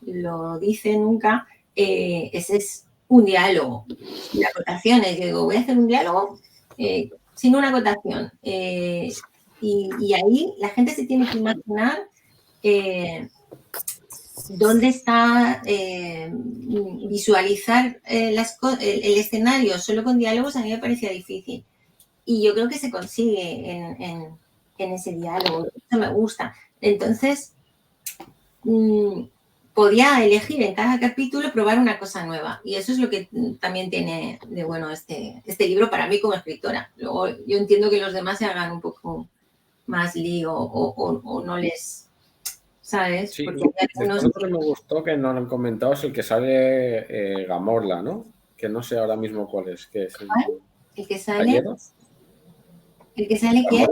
lo dice nunca, ese es un diálogo, sin acotaciones. Yo digo, voy a hacer un diálogo sin una acotación. Y ahí la gente se tiene que imaginar dónde está, visualizar el escenario solo con diálogos a mí me parecía difícil. Y yo creo que se consigue en ese diálogo. Eso me gusta. Entonces, podía elegir en cada capítulo probar una cosa nueva. Y eso es lo que también tiene de bueno este libro para mí como escritora. Luego yo entiendo que los demás se hagan un poco más lío o no les... ¿Sabes? Sí, porque algunos... Otro que me gustó que no lo han comentado es el que sale Gamorla, ¿no? Que no sé ahora mismo cuál es. ¿Qué es? ¿El que sale? ¿El que sale quién?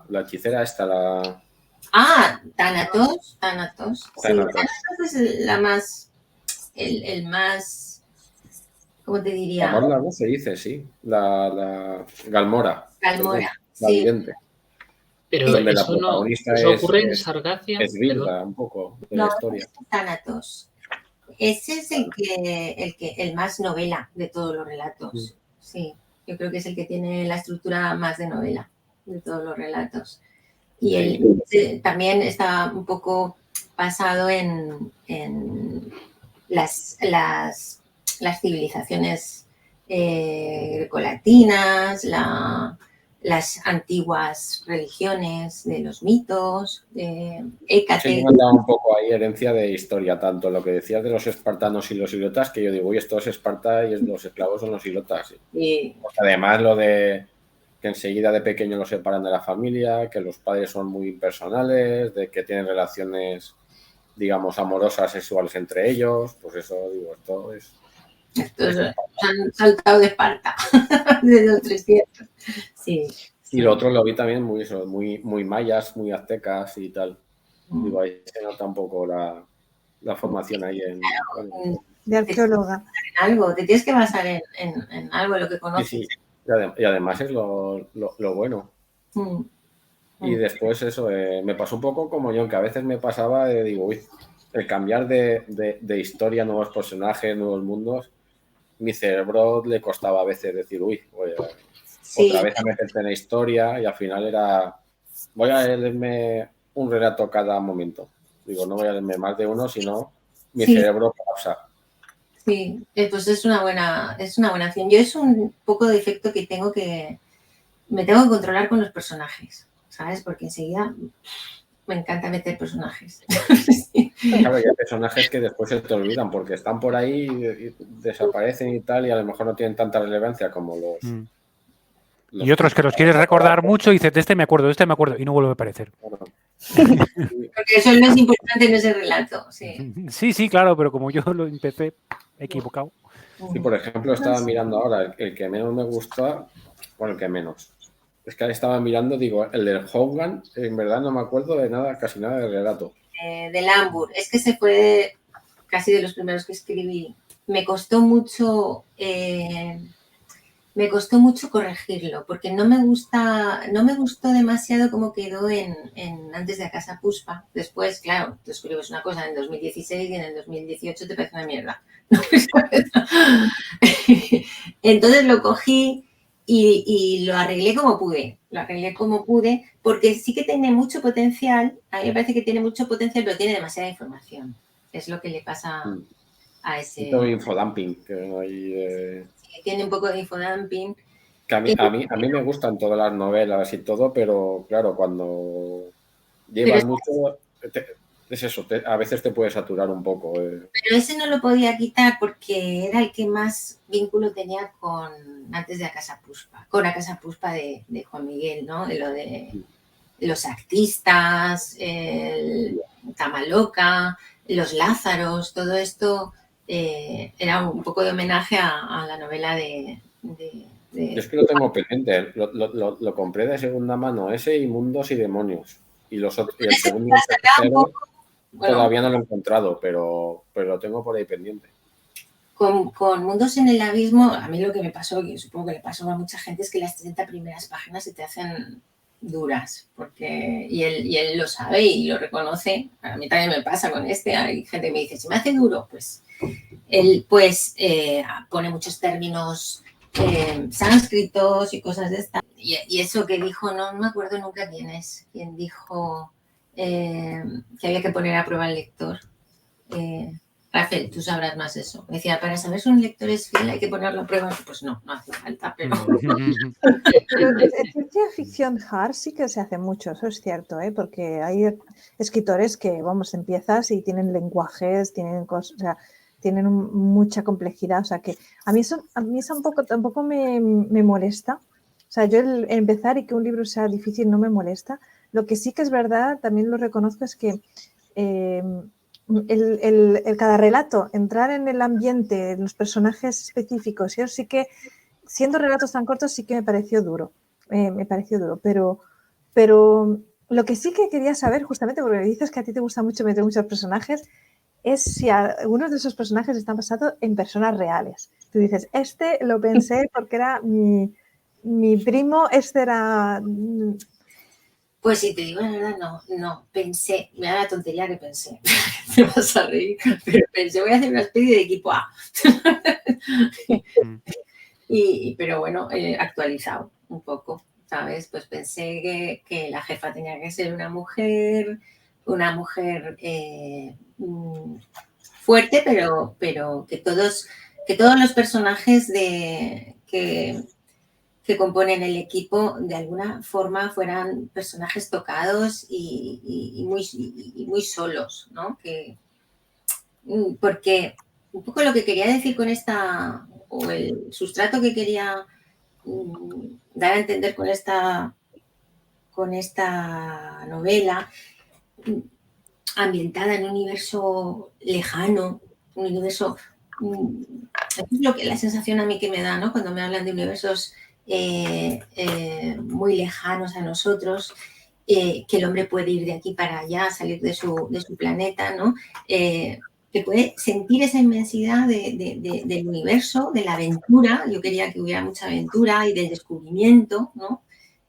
La hechicera esta, la... Ah, Thanatos. Sí, Thanatos es la más... El más... ¿Cómo te diría? Gamorla, ¿no? Se dice, sí. La Galmora. Galmora, la sí. vidente. Pero donde eso la protagonista no... ¿Eso ocurre en Sargacia? Es Vilda, un poco, de la historia. Es Thanatos. Ese es el más novela de todos los relatos. Sí, yo creo que es el que tiene la estructura más de novela de todos los relatos. Y él también está un poco basado en las civilizaciones grecolatinas, las antiguas religiones de los mitos, Hécate. Sí, me han dado un poco ahí herencia de historia, tanto lo que decías de los espartanos y los ilotas, que yo digo, uy, esto es Esparta y los esclavos son los ilotas. Sí. Porque además lo de que enseguida de pequeño los separan de la familia, que los padres son muy impersonales, de que tienen relaciones, digamos, amorosas, sexuales entre ellos, pues eso, digo, esto es... Estos han saltado de Esparta, de los 300. Sí. Y lo otro lo vi también muy mayas, muy aztecas y tal. Digo, ahí se nota un poco la formación ahí en... De arqueóloga. En algo, te tienes que basar en algo, en lo que conoces. Sí, sí. Y además es lo bueno. Y después eso, me pasó un poco como yo, que a veces me pasaba, digo, uy, el cambiar de historia, nuevos personajes, nuevos mundos, mi cerebro le costaba a veces decir, uy, otra vez a meterse en la historia, y al final era, voy a leerme un relato cada momento. Digo, no voy a leerme más de uno, sino mi cerebro pausa. Sí, pues es una buena acción. Yo es un poco de efecto que me tengo que controlar con los personajes, ¿sabes? Porque enseguida me encanta meter personajes. Claro, hay personajes que después se te olvidan porque están por ahí y desaparecen y tal, y a lo mejor no tienen tanta relevancia como los... Y otros que los quieres recordar mucho y dices, de este me acuerdo, y no vuelve a aparecer. Porque eso no es importante en ese relato, sí. Sí, claro, pero como yo lo empecé equivocado. Sí, por ejemplo, estaba mirando ahora el que menos me gusta, bueno, el que menos. Es que estaba mirando, digo, el del Hogan, en verdad no me acuerdo de nada, casi nada del relato. Del Hamburg, es que se fue casi de los primeros que escribí. Me costó mucho corregirlo, porque no me gustó demasiado cómo quedó en Antes de Casa Puspa. Después, claro, tú escribes una cosa en 2016 y en el 2018 te parece una mierda. Entonces lo cogí y lo arreglé como pude, porque sí que tiene mucho potencial. A mí me parece que tiene mucho potencial, pero tiene demasiada información. Es lo que le pasa a ese... Todo infodumping, que no hay... Tiene un poco de infodumping. Que a mí me gustan todas las novelas y todo, pero claro, cuando llevas mucho, es eso, a veces te puede saturar un poco. Pero ese no lo podía quitar porque era el que más vínculo tenía con Antes de Casa Puspa, con la Casa Puspa de Juan Miguel, ¿no? De lo de los artistas, el Tamaloca, los Lázaros, todo esto era un poco de homenaje a la novela de... Yo es que lo tengo pendiente, lo compré de segunda mano, ese y Mundos y Demonios. Y el segundo y el tercero todavía no lo he encontrado, pero lo tengo por ahí pendiente. Con Mundos en el Abismo, a mí lo que me pasó, y supongo que le pasó a mucha gente, es que las 30 primeras páginas se te hacen duras, y él lo sabe y lo reconoce. A mí también me pasa con este, hay gente que me dice, ¿se me hace duro? Pues él pone muchos términos sánscritos y cosas de estas. Y eso que dijo, no me acuerdo nunca quién dijo que había que poner a prueba al lector. Rafael, tú sabrás más eso. Me decía, para saber si un lector es fiel hay que ponerlo a prueba. Pues no hace falta, pero... Pero en ciencia ficción hard sí que se hace mucho, eso es cierto, ¿eh? Porque hay escritores que, empiezas y tienen lenguajes, tienen cosas, o sea, tienen mucha complejidad, o sea que a mí eso tampoco me molesta. O sea, yo el empezar y que un libro sea difícil no me molesta. Lo que sí que es verdad, también lo reconozco, es que cada relato, entrar en el ambiente, en los personajes específicos, yo sí que, siendo relatos tan cortos, sí que me pareció duro. Pero lo que sí que quería saber, justamente porque dices que a ti te gusta mucho meter muchos personajes, es si algunos de esos personajes están basados en personas reales. Tú dices, este lo pensé porque era mi primo, este era... Pues si te digo la verdad, no, pensé, me da la tontería que pensé, te vas a reír, pero pensé, voy a hacer una especie de equipo A. Pero bueno, actualizado un poco, ¿sabes? Pues pensé que la jefa tenía que ser una mujer fuerte, pero que todos los personajes que componen el equipo de alguna forma fueran personajes tocados y muy solos, ¿no? Porque un poco lo que quería decir con esta, o el sustrato que quería dar a entender con esta novela, ambientada en un universo lejano, un universo... Es la sensación a mí que me da, ¿no? Cuando me hablan de universos muy lejanos a nosotros, que el hombre puede ir de aquí para allá, salir de su planeta, ¿no? Que puede sentir esa inmensidad del universo, de la aventura. Yo quería que hubiera mucha aventura y del descubrimiento, ¿no?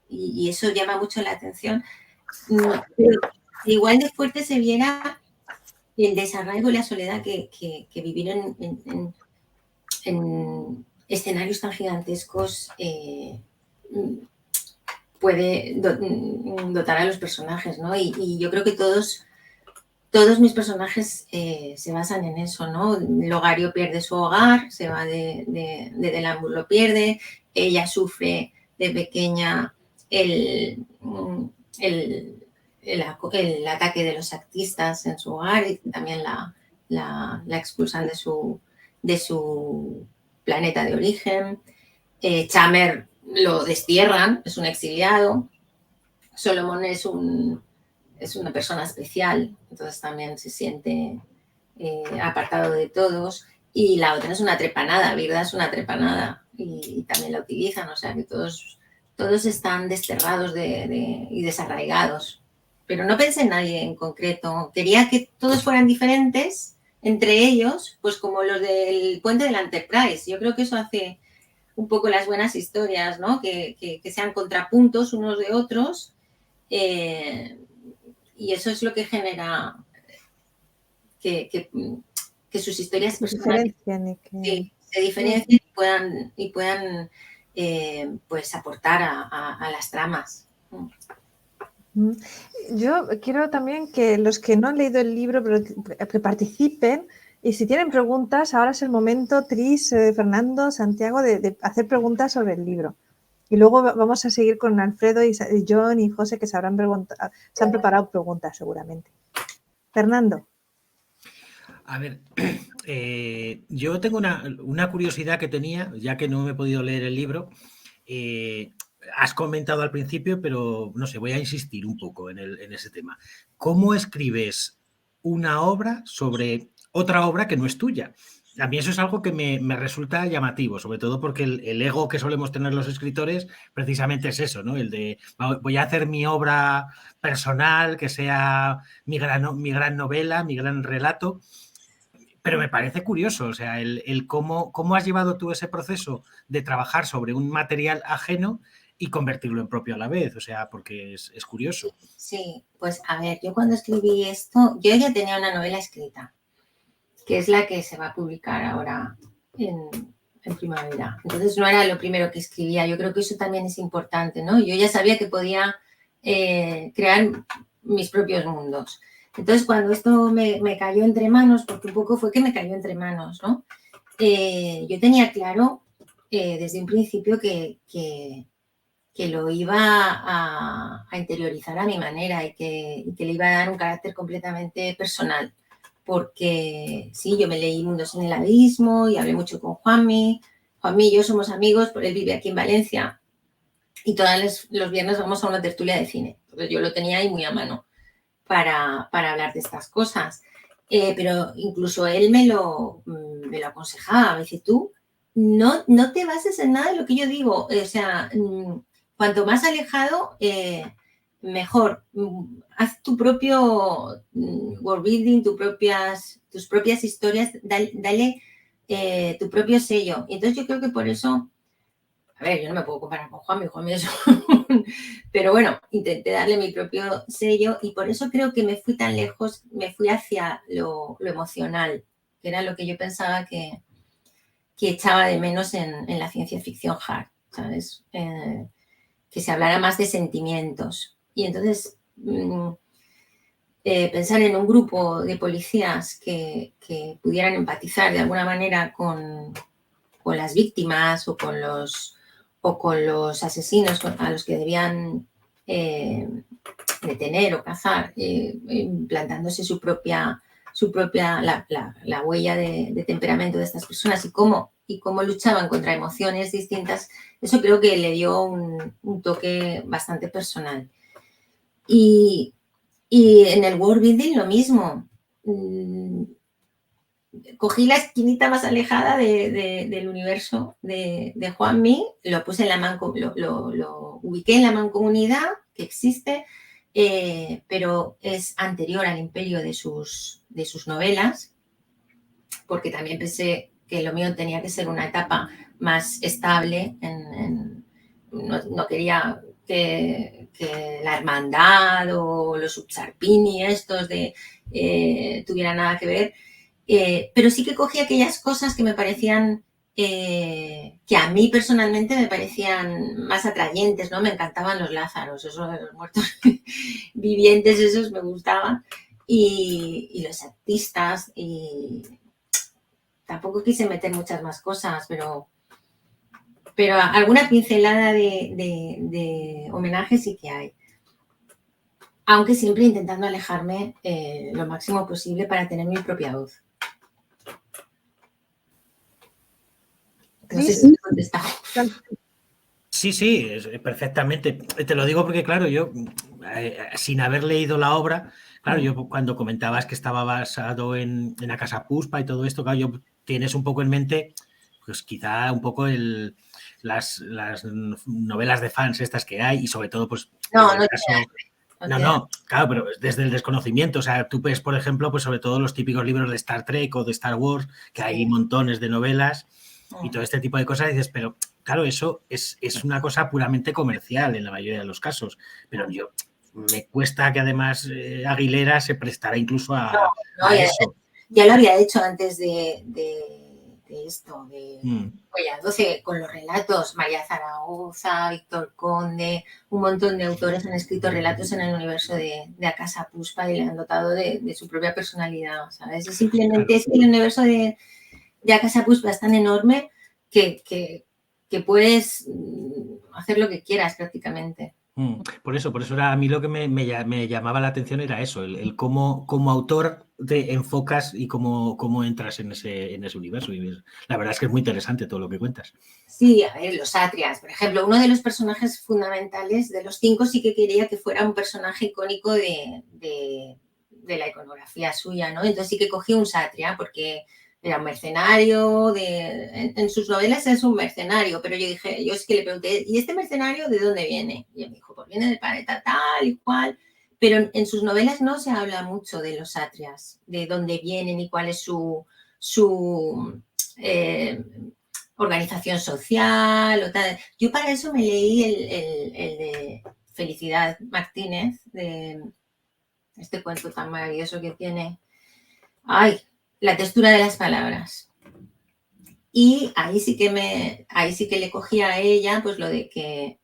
Y eso llama mucho la atención. Pero igual de fuerte se viera el desarraigo y la soledad que vivir en escenarios tan gigantescos puede dotar a los personajes, ¿no? Y yo creo que todos mis personajes se basan en eso, ¿no? Logario pierde su hogar, se va de Delambre, lo pierde, ella sufre de pequeña el ataque de los actistas en su hogar y también la expulsan de su planeta de origen. Chamer lo destierran, es un exiliado. Solomon es una persona especial, entonces también se siente apartado de todos. Y la otra es una trepanada, Virda es una trepanada y también la utilizan, o sea que todos están desterrados y desarraigados. Pero no pensé en nadie en concreto. Quería que todos fueran diferentes entre ellos, pues como los del puente del Enterprise. Yo creo que eso hace un poco las buenas historias, ¿no? Que sean contrapuntos unos de otros. Y eso es lo que genera que sus historias personales se diferencien y puedan pues aportar a las tramas. Yo quiero también que los que no han leído el libro pero que participen, y si tienen preguntas, ahora es el momento, Tris, Fernando, Santiago, de hacer preguntas sobre el libro. Y luego vamos a seguir con Alfredo y John y José, que se han preparado preguntas seguramente. Fernando. A ver, yo tengo una curiosidad que tenía, ya que no me he podido leer el libro. Has comentado al principio, pero no sé, voy a insistir un poco en ese tema. ¿Cómo escribes una obra sobre otra obra que no es tuya? A mí eso es algo que me resulta llamativo, sobre todo porque el ego que solemos tener los escritores precisamente es eso, ¿no? El de voy a hacer mi obra personal, que sea mi gran novela, mi gran relato. Pero me parece curioso, o sea, el cómo has llevado tú ese proceso de trabajar sobre un material ajeno y convertirlo en propio a la vez, o sea, porque es curioso. Sí, pues a ver, yo cuando escribí esto, yo ya tenía una novela escrita, que es la que se va a publicar ahora en primavera. Entonces no era lo primero que escribía, yo creo que eso también es importante, ¿no? Yo ya sabía que podía crear mis propios mundos. Entonces, cuando esto me cayó entre manos, porque un poco fue que me cayó entre manos, ¿no? Yo tenía claro desde un principio que lo iba a interiorizar a mi manera y que le iba a dar un carácter completamente personal. Porque sí, yo me leí Mundos en el Abismo y hablé mucho con Juanmi. Juanmi y yo somos amigos, él vive aquí en Valencia y todos los viernes vamos a una tertulia de cine. Entonces yo lo tenía ahí muy a mano para hablar de estas cosas. Pero incluso él me lo aconsejaba. Me dice, tú no te bases en nada de lo que yo digo. O sea, cuanto más alejado, mejor. Haz tu propio world building, tus propias historias, dale tu propio sello. Y entonces yo creo que por eso, a ver, yo no me puedo comparar con Juanmi es pero bueno, intenté darle mi propio sello y por eso creo que me fui tan lejos, me fui hacia lo emocional, que era lo que yo pensaba que echaba de menos en la ciencia ficción hard, ¿sabes? Que se hablara más de sentimientos. Y entonces pensar en un grupo de policías que pudieran empatizar de alguna manera con las víctimas o con los asesinos a los que debían detener o cazar, implantándose su propia la huella de temperamento de estas personas y cómo luchaban contra emociones distintas, eso creo que le dio un toque bastante personal. Y en el world building lo mismo. Cogí la esquinita más alejada del universo de Juanmi, lo puse en la lo ubiqué en la mancomunidad que existe, pero es anterior al imperio de sus novelas, porque también pensé que lo mío tenía que ser una etapa más estable. No quería que la hermandad o los Ubsarpini estos tuvieran nada que ver, pero sí que cogí aquellas cosas que me parecían, que a mí personalmente me parecían más atrayentes, ¿no? Me encantaban los Lázaros, esos de los muertos vivientes, esos me gustaban, y los artistas, y tampoco quise meter muchas más cosas, pero alguna pincelada de homenaje sí que hay. Aunque siempre intentando alejarme lo máximo posible para tener mi propia voz. No sé si te he contestado. Sí, perfectamente. Te lo digo porque, claro, yo, sin haber leído la obra, claro, yo cuando comentabas que estaba basado en la Casa Puspa y todo esto, claro, tienes un poco en mente, pues quizá un poco las novelas de fans estas que hay y sobre todo, pues... No, claro, pero desde el desconocimiento. O sea, tú ves, por ejemplo, pues sobre todo los típicos libros de Star Trek o de Star Wars, que hay montones de novelas y todo este tipo de cosas, y dices, pero claro, eso es una cosa puramente comercial en la mayoría de los casos. Pero yo me cuesta que además Aguilera se prestara incluso a eso. Ya lo había hecho antes de esto, de Goya 12, con los relatos. María Zaragoza, Víctor Conde, un montón de autores han escrito relatos en el universo de A Casa Puspa y le han dotado de su propia personalidad, ¿sabes? Y simplemente es que el universo de A Casa Puspa es tan enorme que puedes hacer lo que quieras prácticamente. Por eso era, a mí lo que me llamaba la atención era eso, el cómo como autor te enfocas y cómo entras en ese universo. Y la verdad es que es muy interesante todo lo que cuentas. Sí, a ver, los Atrias, por ejemplo, uno de los personajes fundamentales de los 5 sí que quería que fuera un personaje icónico de la iconografía suya, ¿no? Entonces sí que cogí un Satria porque era un mercenario, en sus novelas es un mercenario, pero yo es que le pregunté, ¿y este mercenario de dónde viene? Y él me dijo, pues viene del planeta tal y cual, pero en sus novelas no se habla mucho de los Satrias, de dónde vienen y cuál es su organización social o tal. Yo para eso me leí el de Felicidad Martínez, de este cuento tan maravilloso que tiene. ¡Ay! La textura de las palabras. Y ahí sí que le cogía a ella pues lo de que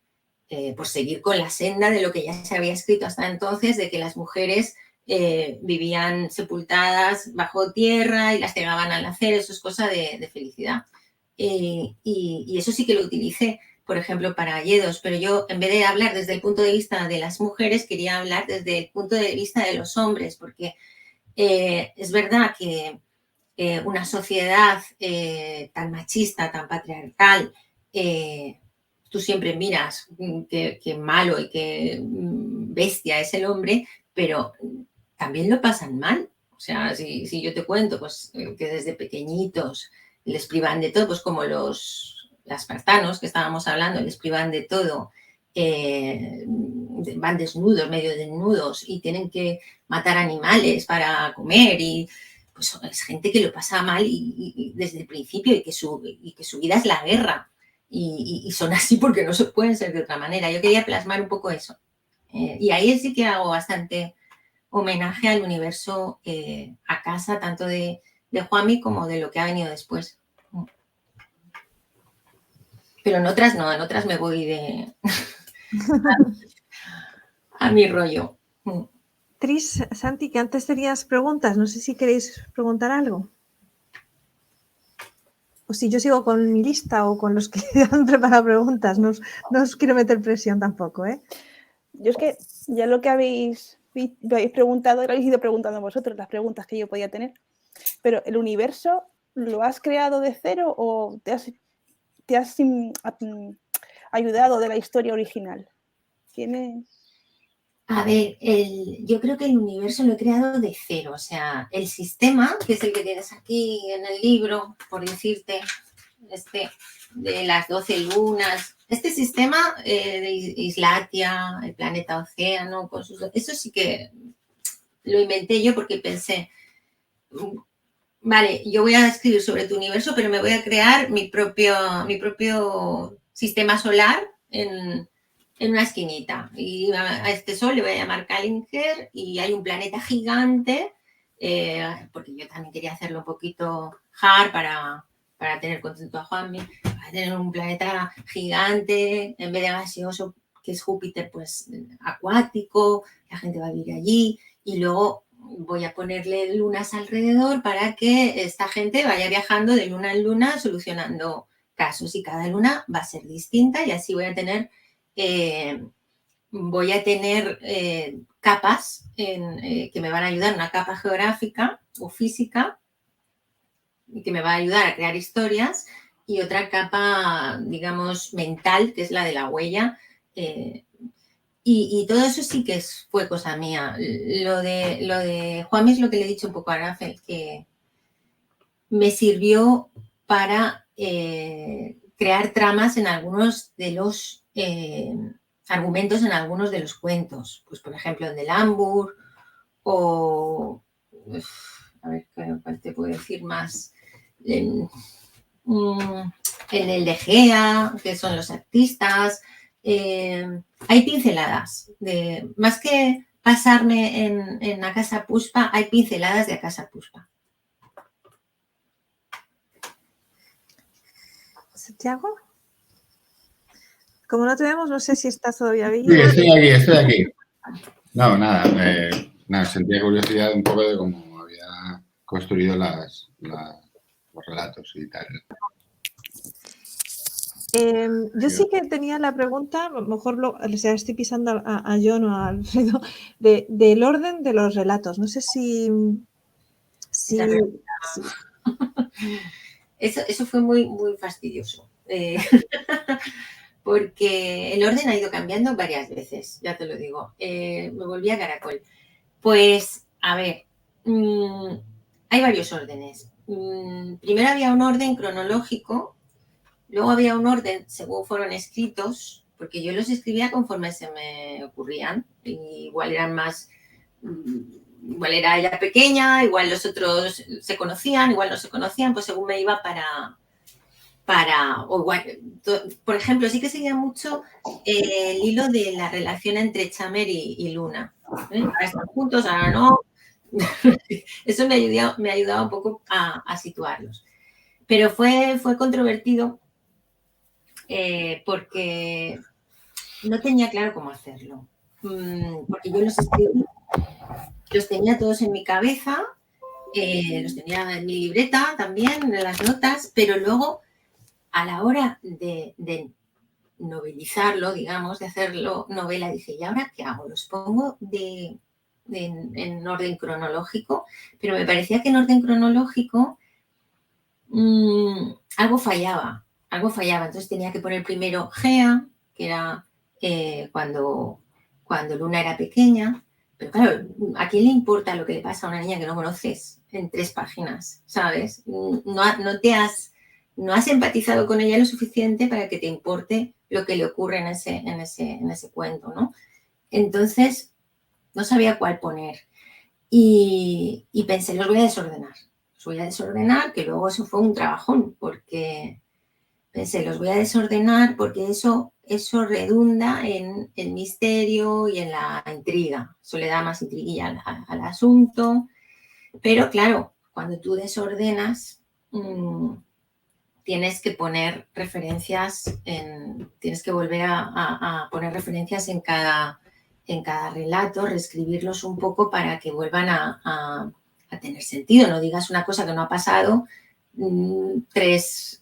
pues seguir con la senda de lo que ya se había escrito hasta entonces, de que las mujeres vivían sepultadas bajo tierra y las cegaban al nacer. Eso es cosa de Felicidad. Y eso sí que lo utilicé, por ejemplo, para Yedos, pero yo en vez de hablar desde el punto de vista de las mujeres, quería hablar desde el punto de vista de los hombres, porque es verdad que una sociedad tan machista, tan patriarcal, tú siempre miras qué malo y qué bestia es el hombre, pero también lo pasan mal. O sea, si yo te cuento pues, que desde pequeñitos les privan de todo, pues como los espartanos que estábamos hablando, les privan de todo, van desnudos, medio desnudos y tienen que matar animales para comer y pues es gente que lo pasa mal y desde el principio y que su vida es la guerra y son así porque no se pueden ser de otra manera. Yo quería plasmar un poco eso y ahí sí que hago bastante homenaje al universo A Casa, tanto de Juanmi como de lo que ha venido después. Pero en otras no, en otras me voy a mi rollo. Tris, Santi, que antes tenías preguntas, no sé si queréis preguntar algo. O si yo sigo con mi lista o con los que han preparado preguntas, no os quiero meter presión tampoco, ¿eh? Yo es que ya lo que habéis preguntado, lo habéis ido preguntando vosotros, las preguntas que yo podía tener. Pero ¿el universo lo has creado de cero o te has ayudado de la historia original? ¿Tienes...? A ver, yo creo que el universo lo he creado de cero. O sea, el sistema, que es el que tienes aquí en el libro, por decirte, de las 12 lunas, este sistema de Islatia, el planeta Océano, eso sí que lo inventé yo porque pensé, vale, yo voy a escribir sobre tu universo, pero me voy a crear mi propio sistema solar en una esquinita. Y a este sol le voy a llamar Kallinger y hay un planeta gigante, porque yo también quería hacerlo un poquito hard para tener contento a Juanmi, para tener un planeta gigante, en vez de gaseoso, que es Júpiter, pues acuático, la gente va a vivir allí, y luego voy a ponerle lunas alrededor para que esta gente vaya viajando de luna en luna solucionando casos, y cada luna va a ser distinta, y así voy a tener capas que me van a ayudar, una capa geográfica o física, que me va a ayudar a crear historias, y otra capa, digamos, mental, que es la de la huella. Y todo eso sí que fue cosa mía. Lo de Juanmi es lo que le he dicho un poco a Rafael, que me sirvió para crear tramas en algunos de los argumentos, en algunos de los cuentos. Pues, por ejemplo, en The Lambur, o... a ver, ¿cuál te puedo decir más? En el de Gea, que son los artistas. Hay pinceladas, más que pasarme en Akasha Pushpa, hay pinceladas de Akasha Pushpa. Santiago, como no te vemos, no sé si estás todavía vivo. Sí, estoy aquí. No, nada, sentía curiosidad un poco de cómo había construido los relatos y tal. Yo sí que tenía la pregunta, a lo mejor estoy pisando a John o a Alfredo, del orden de los relatos. No sé si... Eso fue muy, muy fastidioso. Porque el orden ha ido cambiando varias veces, ya te lo digo. Me volví a Caracol. Pues, a ver, hay varios órdenes. Primero había un orden cronológico, luego había un orden según fueron escritos, porque yo los escribía conforme se me ocurrían. Igual eran más... igual era ella pequeña, igual los otros se conocían, igual no se conocían, pues según me iba o igual, por ejemplo, sí que seguía mucho el hilo de la relación entre Chamer y Luna. Ahora están juntos, ahora no. Eso me ayudaba un poco a situarlos. Pero fue controvertido porque no tenía claro cómo hacerlo. Porque yo los tenía todos en mi cabeza, los tenía en mi libreta también, en las notas, pero luego a la hora de novelizarlo, digamos, de hacerlo novela, dije, ¿y ahora qué hago? Los pongo en orden cronológico, pero me parecía que en orden cronológico algo fallaba. Entonces tenía que poner primero Gea, que era cuando Luna era pequeña. Pero claro, ¿a quién le importa lo que le pasa a una niña que no conoces en 3 páginas? ¿Sabes? No has empatizado con ella lo suficiente para que te importe lo que le ocurre en ese cuento, ¿no? Entonces, no sabía cuál poner. Y pensé, los voy a desordenar. Que luego eso fue un trabajón, porque pensé, los voy a desordenar porque eso redunda en el misterio y en la intriga. Eso le da más intriguilla al asunto. Pero claro, cuando tú desordenas, tienes que poner referencias, tienes que volver a poner referencias en cada relato, reescribirlos un poco para que vuelvan a tener sentido. No digas una cosa que no ha pasado 3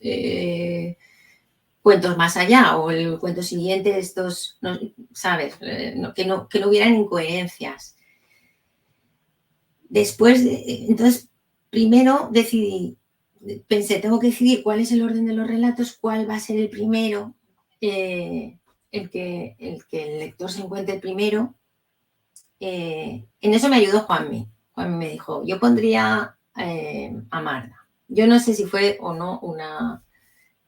cuentos más allá, o el cuento siguiente, estos, no, ¿sabes? Que no hubieran incoherencias. Después, entonces, primero pensé, tengo que decidir cuál es el orden de los relatos, cuál va a ser el primero, el que el lector se encuentre primero. En eso me ayudó Juanmi. Juanmi me dijo, yo pondría a Marda. Yo no sé si fue o no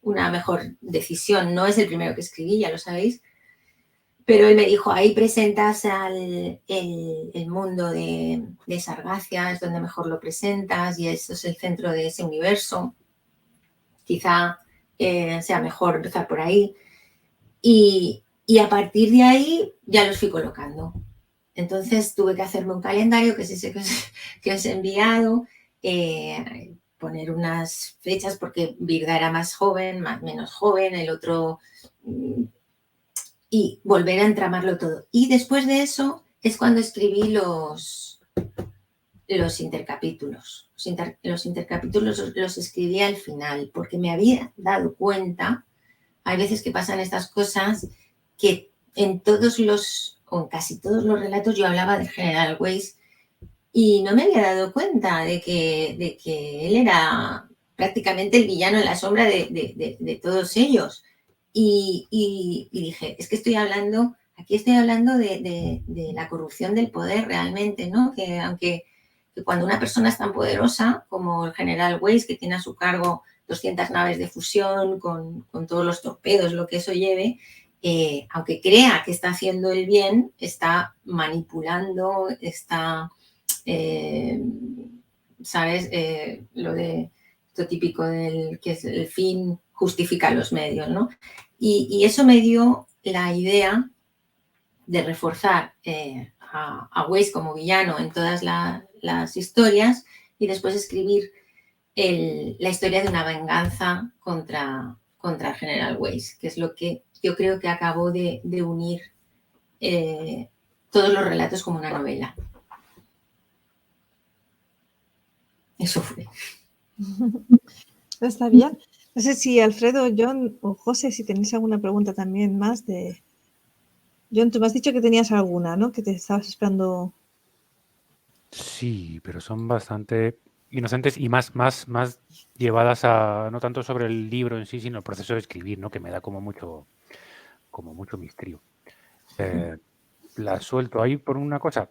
una mejor decisión. No es el primero que escribí, ya lo sabéis, pero él me dijo, ahí presentas el mundo de Sargacia, es donde mejor lo presentas y eso es el centro de ese universo. Quizá sea mejor empezar por ahí. Y a partir de ahí ya los fui colocando. Entonces tuve que hacerme un calendario, que es ese que os he enviado, poner unas fechas porque Virga era más joven, menos joven, el otro... y volver a entramarlo todo. Y después de eso es cuando escribí los intercapítulos. Los intercapítulos los escribí al final porque me había dado cuenta, hay veces que pasan estas cosas, que en todos los, o en casi todos los relatos yo hablaba del General Weiss y no me había dado cuenta de que él era prácticamente el villano en la sombra de todos ellos. Y dije, es que aquí estoy hablando de la corrupción del poder realmente, ¿no? Que aunque cuando una persona es tan poderosa como el General Weiss, que tiene a su cargo 200 naves de fusión con todos los torpedos, lo que eso lleve, aunque crea que está haciendo el bien, está manipulando, está, ¿sabes? Lo típico del que es el fin justifica los medios, ¿no? Y eso me dio la idea de reforzar a Weiss como villano en todas las historias y después escribir la historia de una venganza contra el General Weiss, que es lo que yo creo que acabó de unir todos los relatos como una novela. Eso fue. Está bien. No sé si Alfredo, John o José, si tenéis alguna pregunta también más de... John, tú me has dicho que tenías alguna, ¿no? Que te estabas esperando. Sí, pero son bastante inocentes y más llevadas a no tanto sobre el libro en sí, sino el proceso de escribir, ¿no? Que me da como mucho misterio. La suelto ahí por una cosa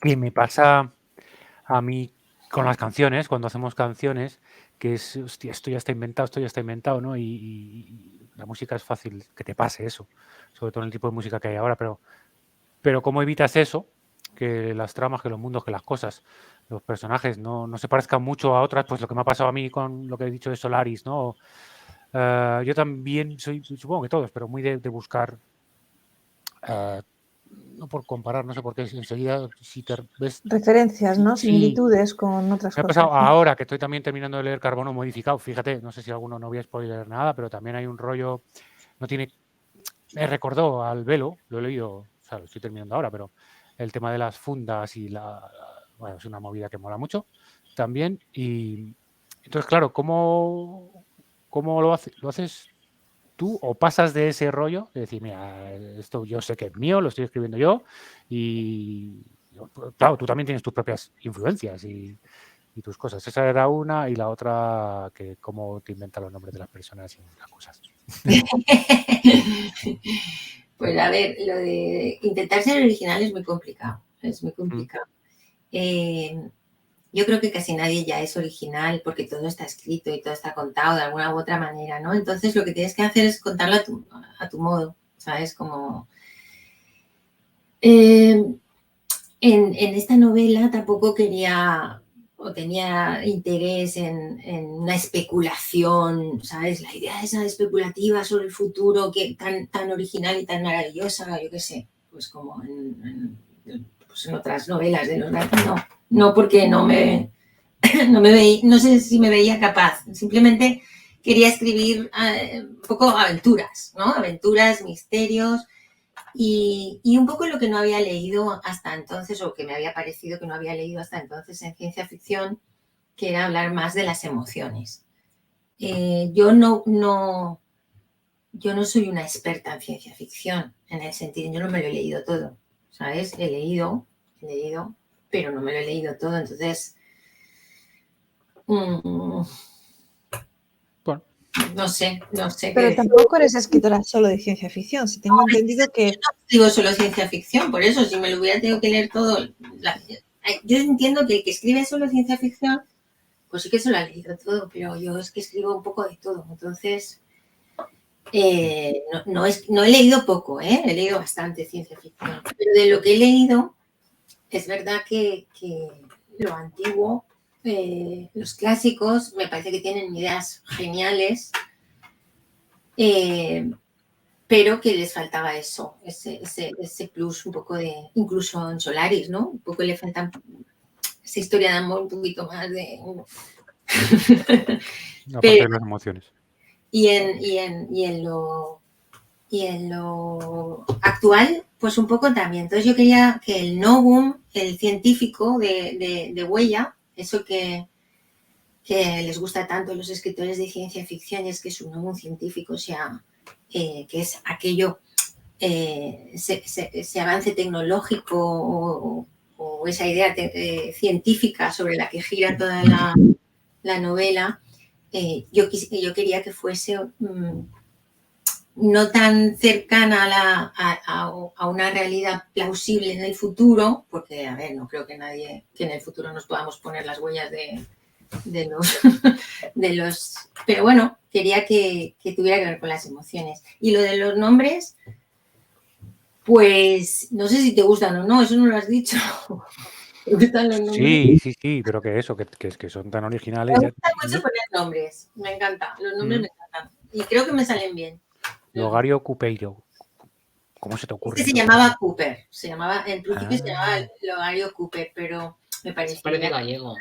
que me pasa a mí con las canciones, cuando hacemos canciones, que es, hostia, esto ya está inventado, ¿no? Y la música es fácil que te pase eso, sobre todo en el tipo de música que hay ahora, pero ¿cómo evitas eso? Que las tramas, que los mundos, que las cosas, los personajes no se parezcan mucho a otras, pues lo que me ha pasado a mí con lo que he dicho de Solaris, ¿no? Yo también soy, supongo que todos, pero muy de buscar, no por comparar, no sé por qué, enseguida si te ves... Referencias, ¿no? Sí. Similitudes con otras Me ha cosas. pasado ahora que estoy también terminando de leer Carbono Modificado, fíjate, no sé si alguno no voy a spoiler nada, pero también hay un rollo, me recordó al Velo, lo he leído, o sea, lo estoy terminando ahora, pero el tema de las fundas y bueno, es una movida que mola mucho también. Y entonces, claro, ¿cómo lo haces tú o pasas de ese rollo? De decir, mira, esto yo sé que es mío, lo estoy escribiendo yo y, claro, tú también tienes tus propias influencias y tus cosas. Esa era una y la otra, que cómo te inventas los nombres de las personas y las cosas. Pues a ver, lo de intentar ser original es muy complicado. Es muy complicado. Yo creo que casi nadie ya es original porque todo está escrito y todo está contado de alguna u otra manera, ¿no? Entonces lo que tienes que hacer es contarlo a tu modo, ¿sabes? Como... en esta novela tampoco quería o tenía interés en una especulación, ¿sabes? La idea esa especulativa sobre el futuro que tan original y tan maravillosa, yo qué sé, pues como en otras novelas de los gatos, no porque no sé si me veía capaz, simplemente quería escribir un poco aventuras, ¿no? Aventuras, misterios y un poco lo que no había leído hasta entonces o que me había parecido que no había leído hasta entonces en ciencia ficción, que era hablar más de las emociones. Yo no soy una experta en ciencia ficción, en el sentido, yo no me lo he leído todo, ¿sabes? He leído, pero no me lo he leído todo, entonces... bueno, no sé. Pero tampoco eres escritora solo de ciencia ficción, si tengo entendido que... Yo no escribo solo ciencia ficción, por eso, si me lo hubiera tenido que leer todo... Yo entiendo que el que escribe solo ciencia ficción pues sí que se lo ha leído todo, pero yo es que escribo un poco de todo. Entonces, no he leído poco, he leído bastante ciencia ficción. Pero de lo que he leído, es verdad que lo antiguo, los clásicos, me parece que tienen ideas geniales, pero que les faltaba eso, ese plus un poco de, incluso en Solaris, ¿no? Un poco le falta esa historia de amor un poquito más de... Aparte de las emociones. Y en lo actual, pues un poco también. Entonces yo quería que el novum, el científico de Huella, eso que les gusta tanto a los escritores de ciencia ficción, es que su novum científico, o sea, que es aquello, ese avance tecnológico o esa idea científica sobre la que gira toda la novela, yo quería que fuese no tan cercana a una realidad plausible en el futuro, porque, a ver, no creo que en el futuro nos podamos poner las huellas de los... Pero bueno, quería que tuviera que ver con las emociones. Y lo de los nombres, pues no sé si te gustan o no, eso no lo has dicho. ¿Te gustan los nombres? Sí, pero que eso, que son tan originales. Me gusta mucho poner nombres, me encanta, los nombres me encantan. Y creo que me salen bien. Logario Cupeiro. ¿Cómo se te ocurre? Se llamaba Cooper, en principio se llamaba Logario Cooper, pero me parecía gallego.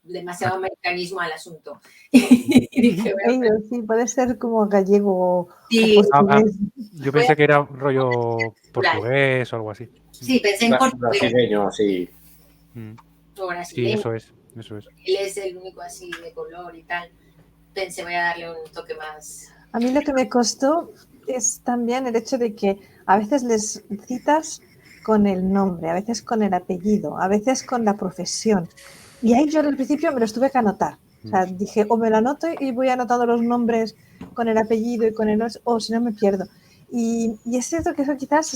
demasiado americanismo al asunto. Y dije, bueno, sí, puede ser como gallego sí, o portugués. Yo pensé que era un rollo portugués o algo así. Sí, pensé en portugués. Brasileño, sí. O brasileño. Sí, eso es. Él es el único así de color y tal. Pensé, voy a darle un toque más... A mí lo que me costó es también el hecho de que a veces les citas con el nombre, a veces con el apellido, a veces con la profesión. Y ahí yo al principio me los tuve que anotar. O sea, dije, o me lo anoto y voy anotando los nombres con el apellido y con el... o si no me pierdo. Y es cierto que eso quizás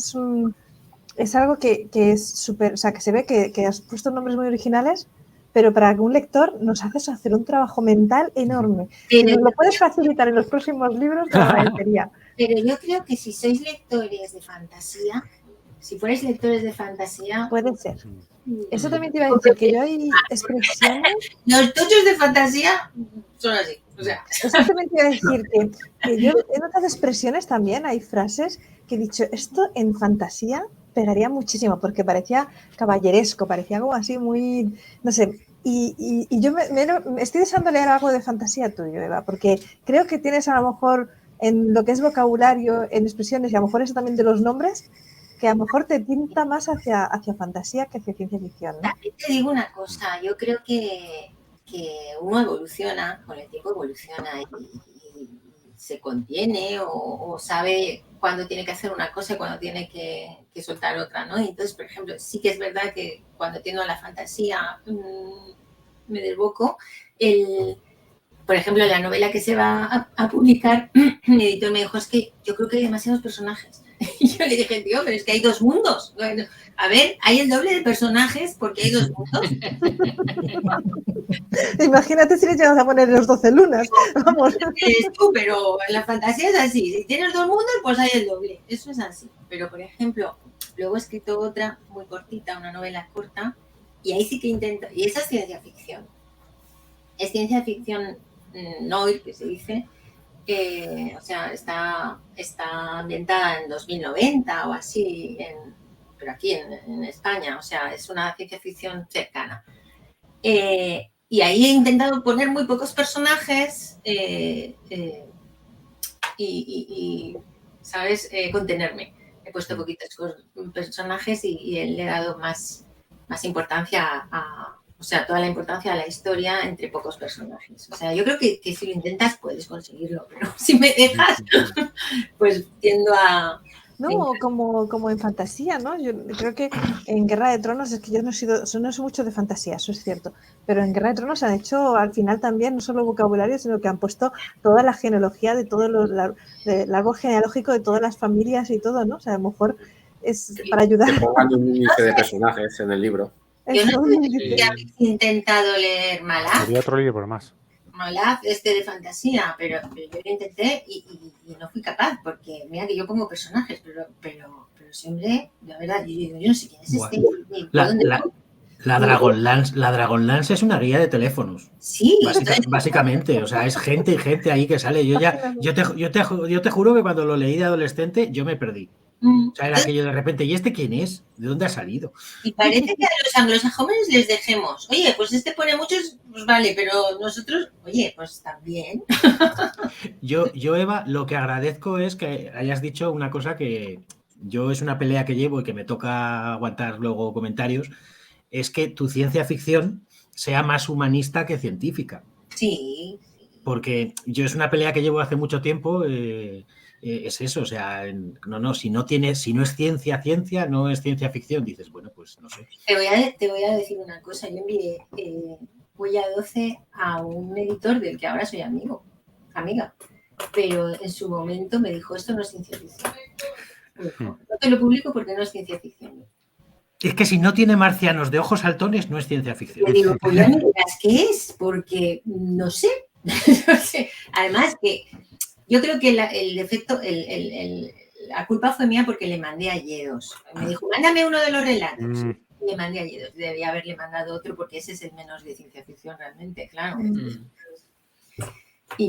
es algo que es súper... O sea, que se ve que has puesto nombres muy originales, pero para algún lector nos haces hacer un trabajo mental enorme. Si nos lo puedes facilitar en los próximos libros, te lo agradecería. Pero yo creo que si sois lectores de fantasía, si fuerais lectores de fantasía... Puede ser. Eso también te iba a decir, que yo hay expresiones... Los tochos de fantasía son así. O sea. Eso también te iba a decir, que yo he notado expresiones también, hay frases que he dicho, esto en fantasía pegaría muchísimo, porque parecía caballeresco, parecía algo así muy, no sé, y yo me estoy deseando leer algo de fantasía tuyo, Eva, porque creo que tienes a lo mejor en lo que es vocabulario, en expresiones, y a lo mejor eso también de los nombres, que a lo mejor te tinta más hacia fantasía que hacia ciencia ficción, ¿no? También te digo una cosa, yo creo que uno evoluciona, con el tiempo evoluciona y se contiene o sabe cuándo tiene que hacer una cosa y cuándo tiene que soltar otra, ¿no? Y entonces, por ejemplo, sí que es verdad que cuando tiendo a la fantasía me desboco. Por ejemplo, la novela que se va a publicar, mi editor me dijo, es que yo creo que hay demasiados personajes. Y yo le dije, tío, pero es que hay dos mundos. Bueno, a ver, hay el doble de personajes porque hay dos mundos. Imagínate si le llegas a poner los 12 lunas. Vamos. Pero en la fantasía es así. Si tienes dos mundos, pues hay el doble. Eso es así. Pero, por ejemplo, luego he escrito otra muy cortita, una novela corta, y ahí sí que intento... Y esa es ciencia ficción. Es ciencia ficción noir, que se dice. O sea, está ambientada en 2090 o así, pero aquí en España, o sea, es una ciencia ficción cercana. Y ahí he intentado poner muy pocos personajes y ¿sabes? Contenerme. He puesto poquitos personajes y le he dado más importancia o sea, toda la importancia de la historia entre pocos personajes. O sea, yo creo que si lo intentas puedes conseguirlo, pero si me dejas, pues tiendo a... No, como en fantasía, ¿no? Yo creo que en Guerra de Tronos, es que yo no sé mucho de fantasía, eso es cierto, pero en Guerra de Tronos han hecho al final también no solo vocabulario, sino que han puesto toda la genealogía de todo el árbol genealógico de todas las familias y todo, ¿no? O sea, a lo mejor es para ayudar. Que pongan un índice de personajes en el libro. Yo no Eso, sé si habéis intentado leer Malaz. Sería otro libro más. Malaz, de fantasía, pero yo lo intenté y no fui capaz, porque mira que yo pongo personajes, pero siempre, la verdad, yo no sé quién es este. Ni por dónde va. La Dragonlance es una guía de teléfonos. Sí, Básicamente, o sea, es gente ahí que sale. Yo te juro que cuando lo leí de adolescente, yo me perdí. O sea, era aquello de repente, ¿y este quién es? ¿De dónde ha salido? Y parece que a los anglosajones les dejemos. Oye, pues este pone muchos, pues vale, pero nosotros, oye, pues también. Yo, Eva, lo que agradezco es que hayas dicho una cosa que yo es una pelea que llevo y que me toca aguantar luego comentarios, es que tu ciencia ficción sea más humanista que científica. Sí. Porque yo es una pelea que llevo hace mucho tiempo, es eso, o sea, si no es ciencia, no es ciencia ficción, dices, bueno, pues no sé. Te voy a decir una cosa, yo envié Huella 12 a un editor del que ahora soy amiga, pero en su momento me dijo, esto no es ciencia ficción. No te lo publico porque no es ciencia ficción. Es que si no tiene marcianos de ojos saltones, no es ciencia ficción. Le digo, pues ya me dirás qué es, porque no sé. No sé. Además que yo creo que el defecto, la culpa fue mía porque le mandé a Yedos. Me dijo, mándame uno de los relatos. Le mandé a Yedos. Debía haberle mandado otro porque ese es el menos de ciencia ficción realmente, claro.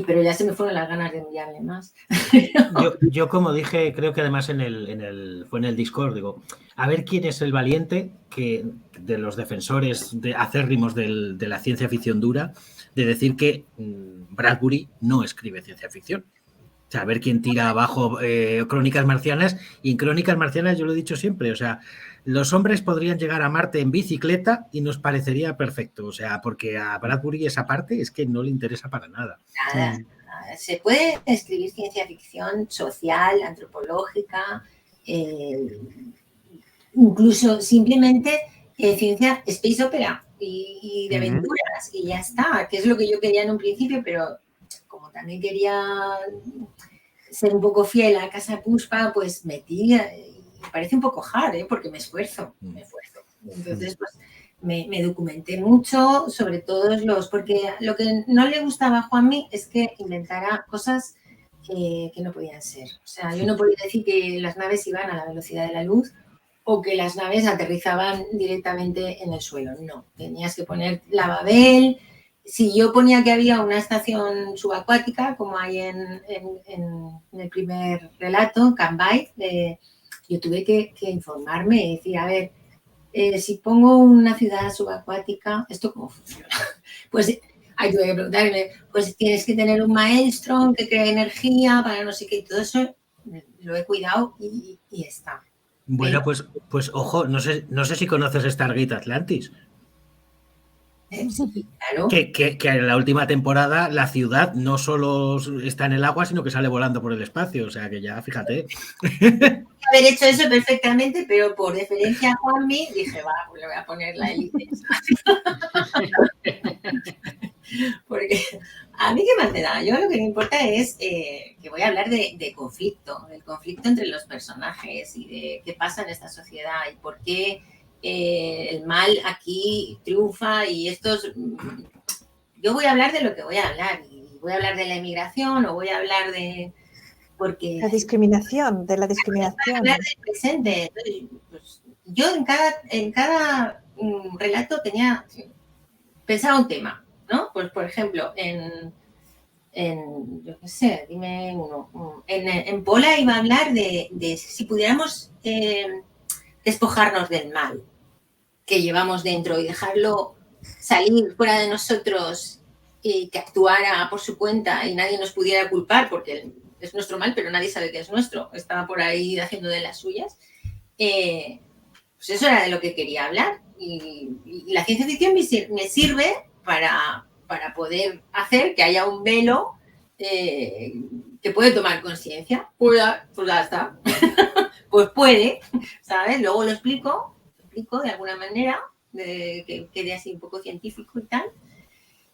Pero ya se me fueron las ganas de enviarle más. Yo como dije, creo que además fue en el Discord, digo, a ver quién es el valiente que de los defensores acérrimos de la ciencia ficción dura, de decir que Bradbury no escribe ciencia ficción. O sea, a ver quién tira abajo Crónicas Marcianas. Y en Crónicas Marcianas yo lo he dicho siempre, o sea, los hombres podrían llegar a Marte en bicicleta y nos parecería perfecto. O sea, porque a Bradbury esa parte es que no le interesa para nada. Nada. Se puede escribir ciencia ficción social, antropológica, incluso simplemente ciencia space opera y de aventuras, y ya está, que es lo que yo quería en un principio, pero como también quería ser un poco fiel a Casa Puspa, pues metí, parece un poco hard, porque me esfuerzo. Entonces, pues me documenté mucho sobre todos porque lo que no le gustaba a Juanmi es que inventara cosas que no podían ser. O sea, yo no podía decir que las naves iban a la velocidad de la luz o que las naves aterrizaban directamente en el suelo. No, tenías que poner la Babel. Si yo ponía que había una estación subacuática, como hay en el primer relato, Cambay, yo tuve que informarme y decir, a ver, si pongo una ciudad subacuática, ¿esto cómo funciona? Pues hay que preguntarme, pues tienes que tener un maelstrom que cree energía para no sé qué, y todo eso lo he cuidado y está. Bueno, pues ojo, no sé si conoces Stargate Atlantis. Sí, claro. Que en la última temporada la ciudad no solo está en el agua, sino que sale volando por el espacio. O sea que ya, fíjate. Haber hecho eso perfectamente, pero por deferencia a Juanmi dije, pues le voy a poner la élite. Porque a mí qué más me da. Yo lo que me importa es que voy a hablar del conflicto entre los personajes y de qué pasa en esta sociedad y por qué el mal aquí triunfa y yo voy a hablar de lo que voy a hablar y voy a hablar de la emigración o voy a hablar de porque la discriminación. Voy a hablar del presente. Pues, yo en cada relato pensaba un tema, ¿no? Pues por ejemplo, yo qué sé, dime uno. En Pola iba a hablar de si pudiéramos despojarnos del mal que llevamos dentro y dejarlo salir fuera de nosotros y que actuara por su cuenta y nadie nos pudiera culpar porque es nuestro mal, pero nadie sabe que es nuestro. Estaba por ahí haciendo de las suyas. Pues eso era de lo que quería hablar. Y la ciencia ficción me sirve para poder hacer que haya un velo que puede tomar conciencia. Pues ya está. Pues puede, ¿sabes? Luego lo explico de alguna manera, que quede así un poco científico y tal.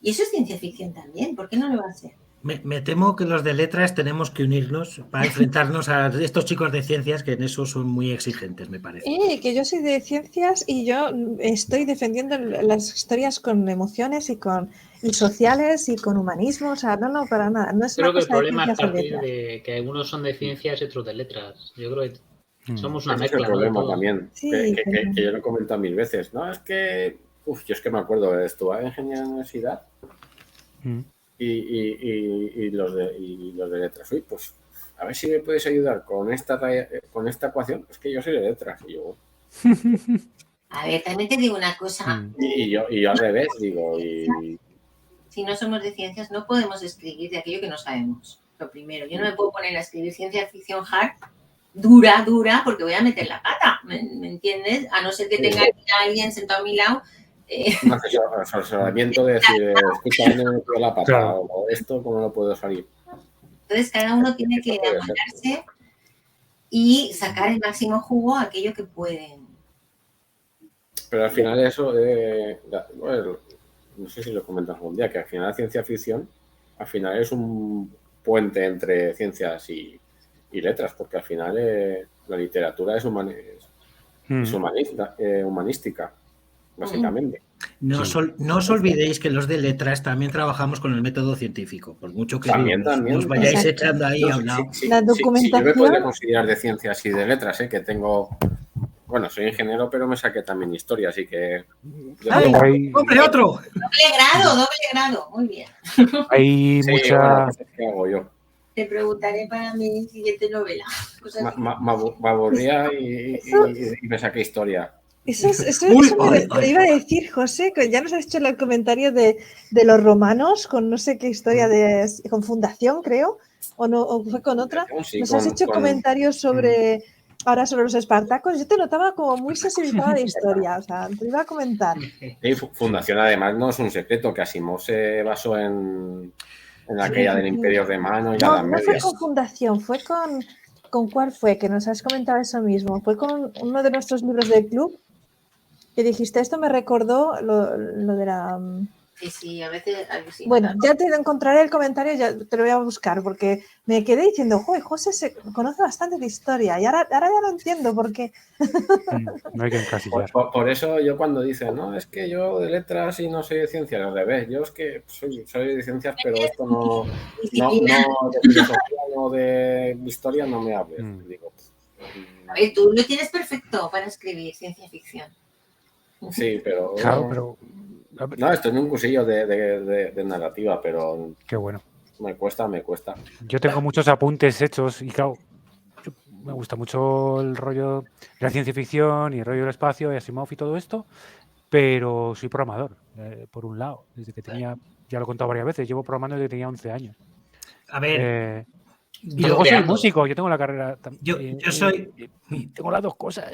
Y eso es ciencia ficción también, ¿por qué no lo va a ser? Me temo que los de letras tenemos que unirnos para enfrentarnos a estos chicos de ciencias que en eso son muy exigentes, me parece. Que yo soy de ciencias y yo estoy defendiendo las historias con emociones y sociales y con humanismo. O sea, no, para nada. No es Creo una que el cosa de problema es ciencias o partir letras. de que algunos son de ciencias y otros de letras. Yo creo que somos una Ese es el mezcla, ¿no? de problema todo. también, Sí, que yo lo he comentado 1000 veces. No, es que, yo es que me acuerdo, estuve en ingeniería en la universidad y los de letras. Uy, pues a ver si me puedes ayudar con esta ecuación. Es que yo soy de letras. Y yo, A ver, también te digo una cosa. y yo al revés, digo, Si no somos de ciencias, no podemos escribir de aquello que no sabemos. Lo primero, yo no me puedo poner a escribir ciencia ficción hard dura, porque voy a meter la pata, ¿me entiendes? A no ser que tenga a alguien sentado a mi lado. Un asesoramiento de decir, escucha, ¿dónde me meto la pata? Claro. O esto, ¿cómo no puedo salir? Entonces, cada uno tiene que amoldarse y sacar el máximo jugo a aquello que pueden. Pero al final eso, bueno, no sé si lo comentas algún día, que al final la ciencia ficción, al final es un puente entre ciencias y letras, porque al final la literatura es humanística, básicamente. No os olvidéis que los de letras también trabajamos con el método científico, por mucho que También. os vayáis Exacto. echando ahí a un lado. La documentación. Sí, yo me podría considerar de ciencias y de letras, que tengo... Bueno, soy ingeniero, pero me saqué también historia, así que... ¡Hombre, otro! Doble grado, muy bien. Hay mucha... Bueno, pues, ¿qué hago yo? Te preguntaré para mi siguiente novela. Me aburría y me saqué historia. Eso me iba a decir, José, que ya nos has hecho el comentario de los romanos con no sé qué historia con Fundación, creo, o fue con otra. Sí, nos has hecho comentarios sobre los espartacos. Yo te notaba como muy sensibilizada de historia, o sea, te iba a comentar. Sí, Fundación además no es un secreto, que Asimov se basó en aquella del Imperio Romano y no fue con Fundación, fue con ¿cuál fue? Que nos has comentado eso mismo. Fue con uno de nuestros libros del club. Que dijiste, esto me recordó lo de la... Sí, a veces... Sí, bueno, ya te encontraré el comentario, ya te lo voy a buscar, porque me quedé diciendo, joder, José se conoce bastante de historia y ahora ya lo entiendo por qué. No hay que encasillar. Por eso yo cuando dicen, no, es que yo de letras y no soy de ciencias, al revés, yo es que soy de ciencias, pero esto no de filosofía, no de historia, no me hables. Digo, a ver, tú lo tienes perfecto para escribir ciencia ficción. Sí, pero... Claro, pero... No, estoy en un cursillo de narrativa, pero... Qué bueno. Me cuesta. Yo tengo muchos apuntes hechos y claro, me gusta mucho el rollo de la ciencia ficción y el rollo del espacio y Asimov y todo esto, pero soy programador, por un lado, desde que tenía, ya lo he contado varias veces, llevo programando desde que tenía 11 años. A ver... y luego soy músico, yo tengo la carrera... Yo soy... tengo las dos cosas.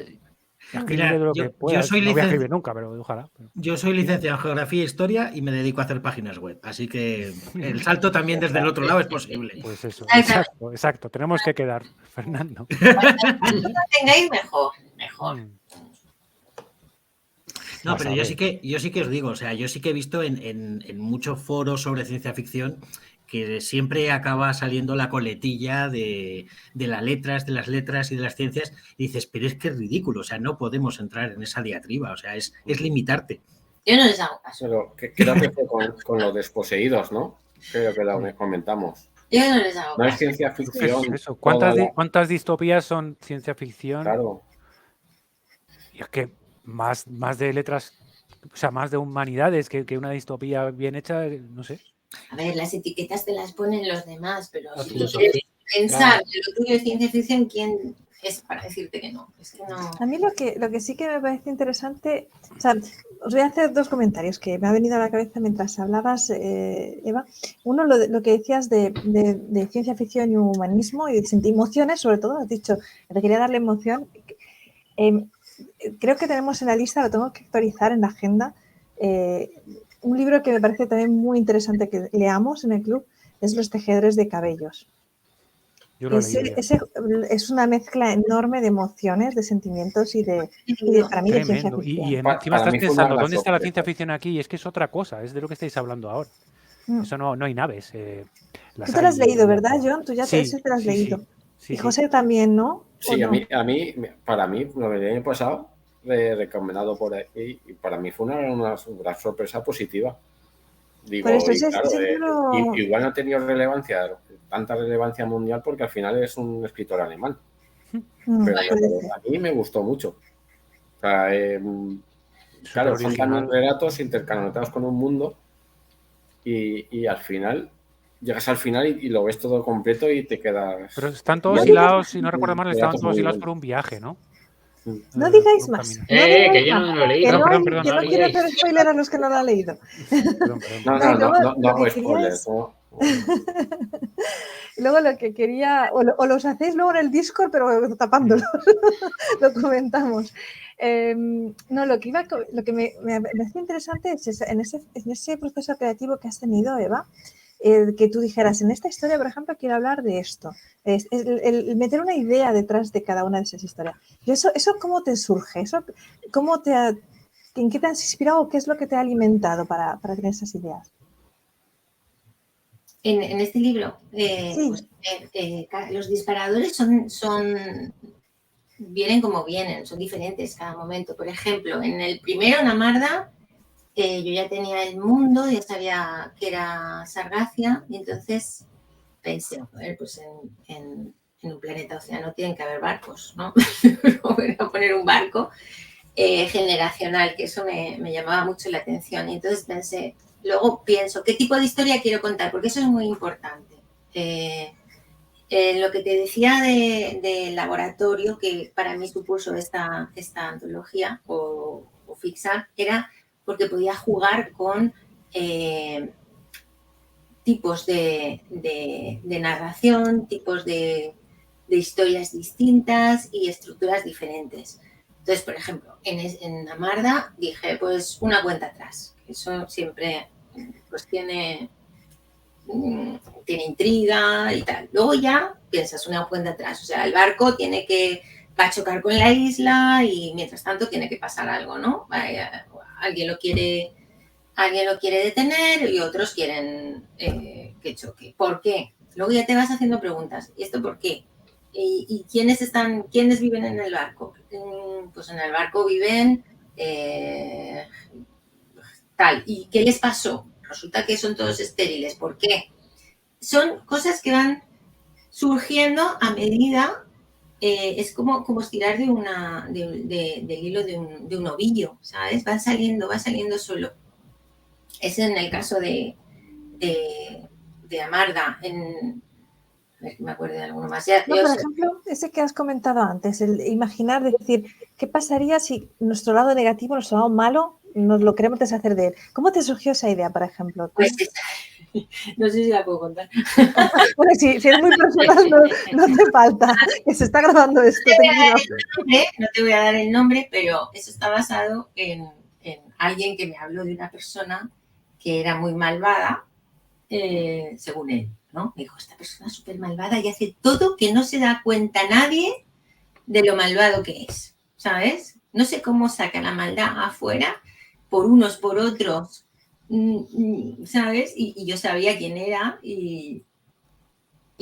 Mira, de lo que pueda. yo soy no voy a escribir nunca, pero ojalá. Yo soy licenciado en Geografía e Historia y me dedico a hacer páginas web. Así que el salto también desde el otro lado es posible. Pues eso, exacto. Tenemos que quedar, Fernando. Cuanto tengáis, mejor. No, pero yo sí que os digo, o sea, yo sí que he visto en muchos foros sobre ciencia ficción que siempre acaba saliendo la coletilla de las letras y de las ciencias, y dices, pero es que es ridículo, o sea, no podemos entrar en esa diatriba, o sea, es limitarte. Yo no les hago caso. Pero creo que fue con los desposeídos, ¿no? Creo que lo comentamos. Yo no les hago caso. No es ciencia ficción. Eso. ¿Cuántas distopías son ciencia ficción? Claro. Y es que más de letras, o sea, más de humanidades que una distopía bien hecha, no sé. A ver, las etiquetas te las ponen los demás, pero si tú quieres pensar que lo tuyo es ciencia ficción, ¿quién es para decirte que no? Es que no. A mí lo que sí que me parece interesante, o sea, os voy a hacer dos comentarios que me ha venido a la cabeza mientras hablabas, Eva. Uno, lo que decías de ciencia ficción y humanismo y de sentir emociones, sobre todo, has dicho, te quería darle emoción. Creo que tenemos en la lista, lo tengo que actualizar en la agenda, un libro que me parece también muy interesante que leamos en el club es Los tejedores de cabellos. Es una mezcla enorme de emociones, de sentimientos y para mí de ciencia ficción. Y encima estás pensando, ¿dónde está la ciencia ficción aquí? Y es que es otra cosa, es de lo que estáis hablando ahora. Eso no hay naves. Tú te lo has leído, ¿verdad, John? Tú ya te lo has leído. Sí, y José también, ¿no? Sí, no? Para mí, lo del año pasado, recomendado por aquí, y para mí fue una gran sorpresa positiva. Digo, por eso, igual no ha tenido tanta relevancia mundial porque al final es un escritor alemán. Pero a mí me gustó mucho. O sea, claro, son también relatos interconectados con un mundo y al final llegas al final y lo ves todo completo y te quedas... Pero están todos hilados, si no recuerdo mal, estaban todos hilados por un viaje, ¿no? No digáis más. Que yo no lo he leído. Perdón, que no quiero hacer spoiler a los que no lo han leído. No hago spoilers. Luego lo que quería, o los hacéis luego en el Discord, pero tapándolos, lo comentamos. Lo que me parece interesante es en ese proceso creativo que has tenido, Eva, que tú dijeras, en esta historia, por ejemplo, quiero hablar de esto. El meter una idea detrás de cada una de esas historias. Y eso ¿cómo te surge? ¿En qué te has inspirado? ¿Qué es lo que te ha alimentado para tener esas ideas? En este libro, pues, los disparadores vienen como vienen, son diferentes cada momento. Por ejemplo, en el primero, Namarda, yo ya tenía el mundo, ya sabía que era Sargacia, y entonces pensé, pues en un planeta océano tienen que haber barcos, ¿no? Voy a poner un barco generacional, que eso me llamaba mucho la atención. Y entonces pensé, luego pienso, ¿qué tipo de historia quiero contar? Porque eso es muy importante. Lo que te decía del laboratorio, que para mí supuso esta antología o Fixar, era porque podía jugar con tipos de narración, tipos de historias distintas y estructuras diferentes. Entonces, por ejemplo, en Namarda dije, pues una cuenta atrás. Eso siempre pues tiene intriga y tal. Luego ya piensas una cuenta atrás. O sea, el barco va a chocar con la isla y mientras tanto tiene que pasar algo, ¿no? Alguien lo quiere detener y otros quieren que choque. ¿Por qué? Luego ya te vas haciendo preguntas. ¿Y esto por qué? ¿Y quiénes viven en el barco? Pues en el barco viven tal. ¿Y qué les pasó? Resulta que son todos estériles. ¿Por qué? Son cosas que van surgiendo a medida. Es como estirar del hilo de un ovillo, ¿sabes? Va saliendo solo. Es en el caso de Amarda. A ver, me acuerdo de alguno más. Por ejemplo, ese que has comentado antes, el imaginar, decir, ¿qué pasaría si nuestro lado negativo, nuestro lado malo, nos lo queremos deshacer de él? ¿Cómo te surgió esa idea, por ejemplo? Pues no sé si la puedo contar. Bueno, si es muy personal, no te falta, que se está grabando esto. No te voy a dar el nombre, pero eso está basado en alguien que me habló de una persona que era muy malvada, según él, ¿no? Me dijo, esta persona es súper malvada y hace todo que no se da cuenta nadie de lo malvado que es, ¿sabes? No sé cómo saca la maldad afuera, por unos, por otros, ¿sabes? Y yo sabía quién era y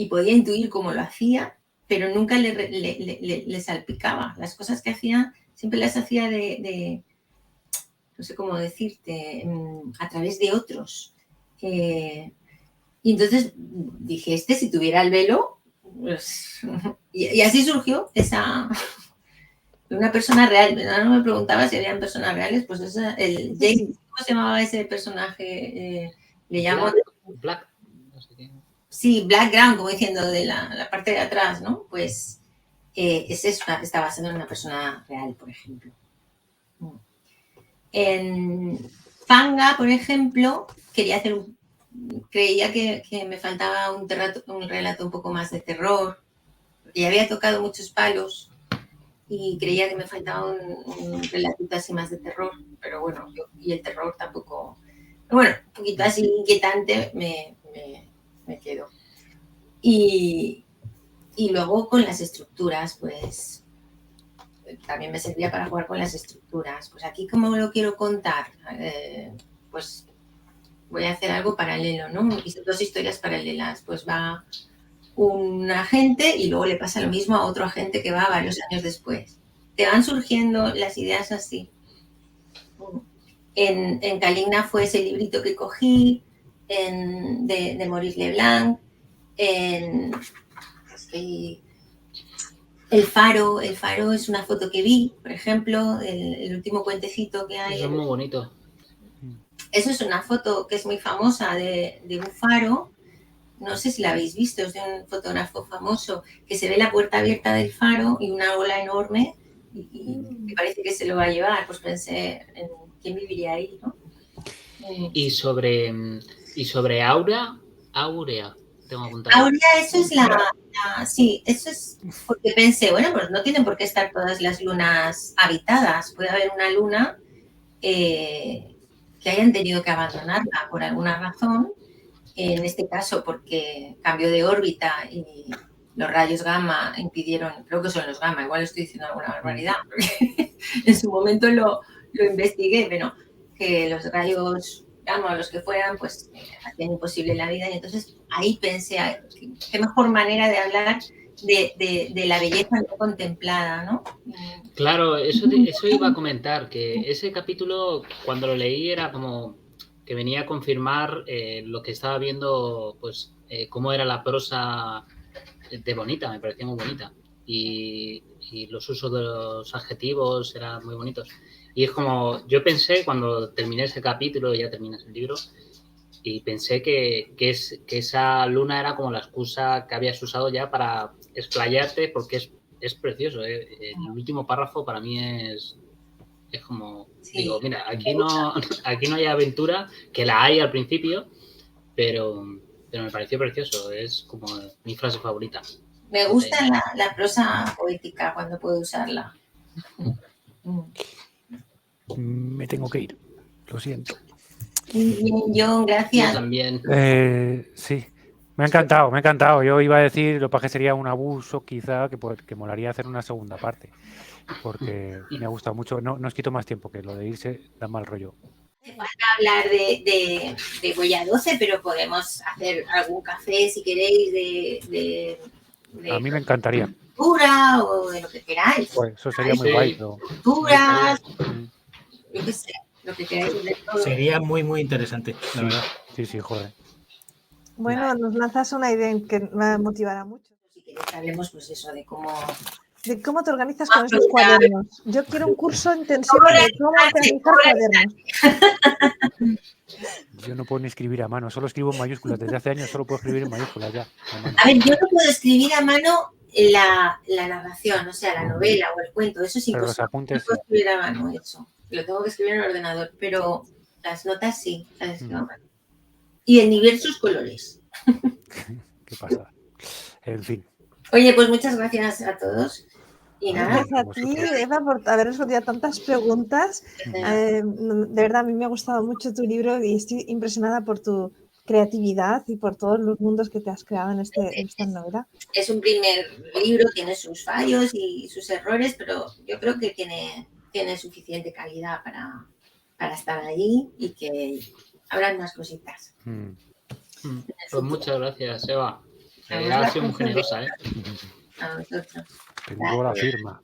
podía intuir cómo lo hacía, pero nunca le salpicaba. Las cosas que hacía, siempre las hacía no sé cómo decirte, a través de otros. Y entonces dije, si tuviera el velo, pues... y así surgió una persona real. No me preguntaba si habían personas reales, pues el Jake, ¿cómo se llamaba ese personaje? Le llamo... Black. No sé qué. Sí, background, como diciendo, de la parte de atrás, ¿no? Pues está basado en una persona real, por ejemplo. En Fanga, por ejemplo, creía que me faltaba un relato un poco más de terror. Y había tocado muchos palos y creía que me faltaba un relatito así más de terror. Pero bueno, y el terror tampoco... Bueno, un poquito así inquietante me quedo. Y luego con las estructuras, pues también me servía para jugar con las estructuras. Pues aquí, ¿cómo lo quiero contar? Pues voy a hacer algo paralelo, ¿no? Hice 2 historias paralelas. Pues va un agente y luego le pasa lo mismo a otro agente que va varios años después. Te van surgiendo las ideas así. En Caligna fue ese librito que cogí, de Maurice Leblanc, El Faro es una foto que vi, por ejemplo, el último cuentecito que hay. Eso es muy bonito. Eso es una foto que es muy famosa de un faro. No sé si la habéis visto, es de un fotógrafo famoso, que se ve la puerta abierta del faro y una ola enorme y me parece que se lo va a llevar. Pues pensé en quién viviría ahí, ¿no? Y sobre Áurea, tengo apuntado. Áurea, eso es sí, eso es porque pensé, bueno, pues no tienen por qué estar todas las lunas habitadas. Puede haber una luna que hayan tenido que abandonarla por alguna razón. En este caso, porque cambió de órbita y los rayos gamma impidieron, creo que son los gamma, igual estoy diciendo alguna barbaridad, porque en su momento lo investigué, pero que los rayos gamma o los que fueran, pues hacían imposible la vida. Y entonces ahí pensé, qué mejor manera de hablar de la belleza no contemplada, ¿no? Claro, eso iba a comentar, que ese capítulo, cuando lo leí, era como que venía a confirmar lo que estaba viendo, pues cómo era la prosa de bonita, me parecía muy bonita. Y los usos de los adjetivos eran muy bonitos. Y es como, yo pensé cuando terminé ese capítulo, ya terminas el libro, y pensé que esa luna era como la excusa que habías usado ya para explayarte, porque es precioso. El último párrafo para mí es como, sí, digo, mira, aquí no hay aventura, que la hay al principio, pero me pareció precioso, es como mi frase favorita. Me gusta la prosa poética cuando puedo usarla. Me tengo que ir, lo siento. Bien, John, gracias. Yo también. Sí, me ha encantado. Yo iba a decir, lo que sería un abuso quizá, que molaría hacer una segunda parte, porque me ha gustado mucho. No os quito más tiempo, que lo de irse da mal rollo. Van a hablar de Goya 12, pero podemos hacer algún café si queréis de a mí me encantaría. Cultura o de lo que queráis. Pues eso sería muy guay. Pero... Culturas, yo qué sé, lo que queráis. Sería muy, muy interesante, la verdad. Sí, joder. Bueno, nos lanzas una idea que me motivará mucho. Si queréis que hablemos, pues eso, de cómo te organizas con esos cuadernos. Yo quiero un curso intensivo de cómo organizar cuadernos. Yo no puedo ni escribir a mano, solo escribo en mayúsculas. Desde hace años solo puedo escribir en mayúsculas ya. A ver, yo no puedo escribir a mano la narración, o sea, la novela o el cuento, eso es imposible. Pero los apuntes, no puedo escribir a mano eso. Lo tengo que escribir en el ordenador, pero las notas sí, las escribo a mano. Y en diversos colores. ¿Qué pasa? En fin. Oye, pues muchas gracias a todos. Y nada. Gracias a ti, Eva, por haber respondido a tantas preguntas. De verdad, a mí me ha gustado mucho tu libro y estoy impresionada por tu creatividad y por todos los mundos que te has creado en esta novela. Es un primer libro, tiene sus fallos y sus errores, pero yo creo que tiene suficiente calidad para estar ahí y que habrán más cositas. Pues muchas gracias, Eva. Has sido muy generosa, ¿eh? A vosotros. Tengo la firma.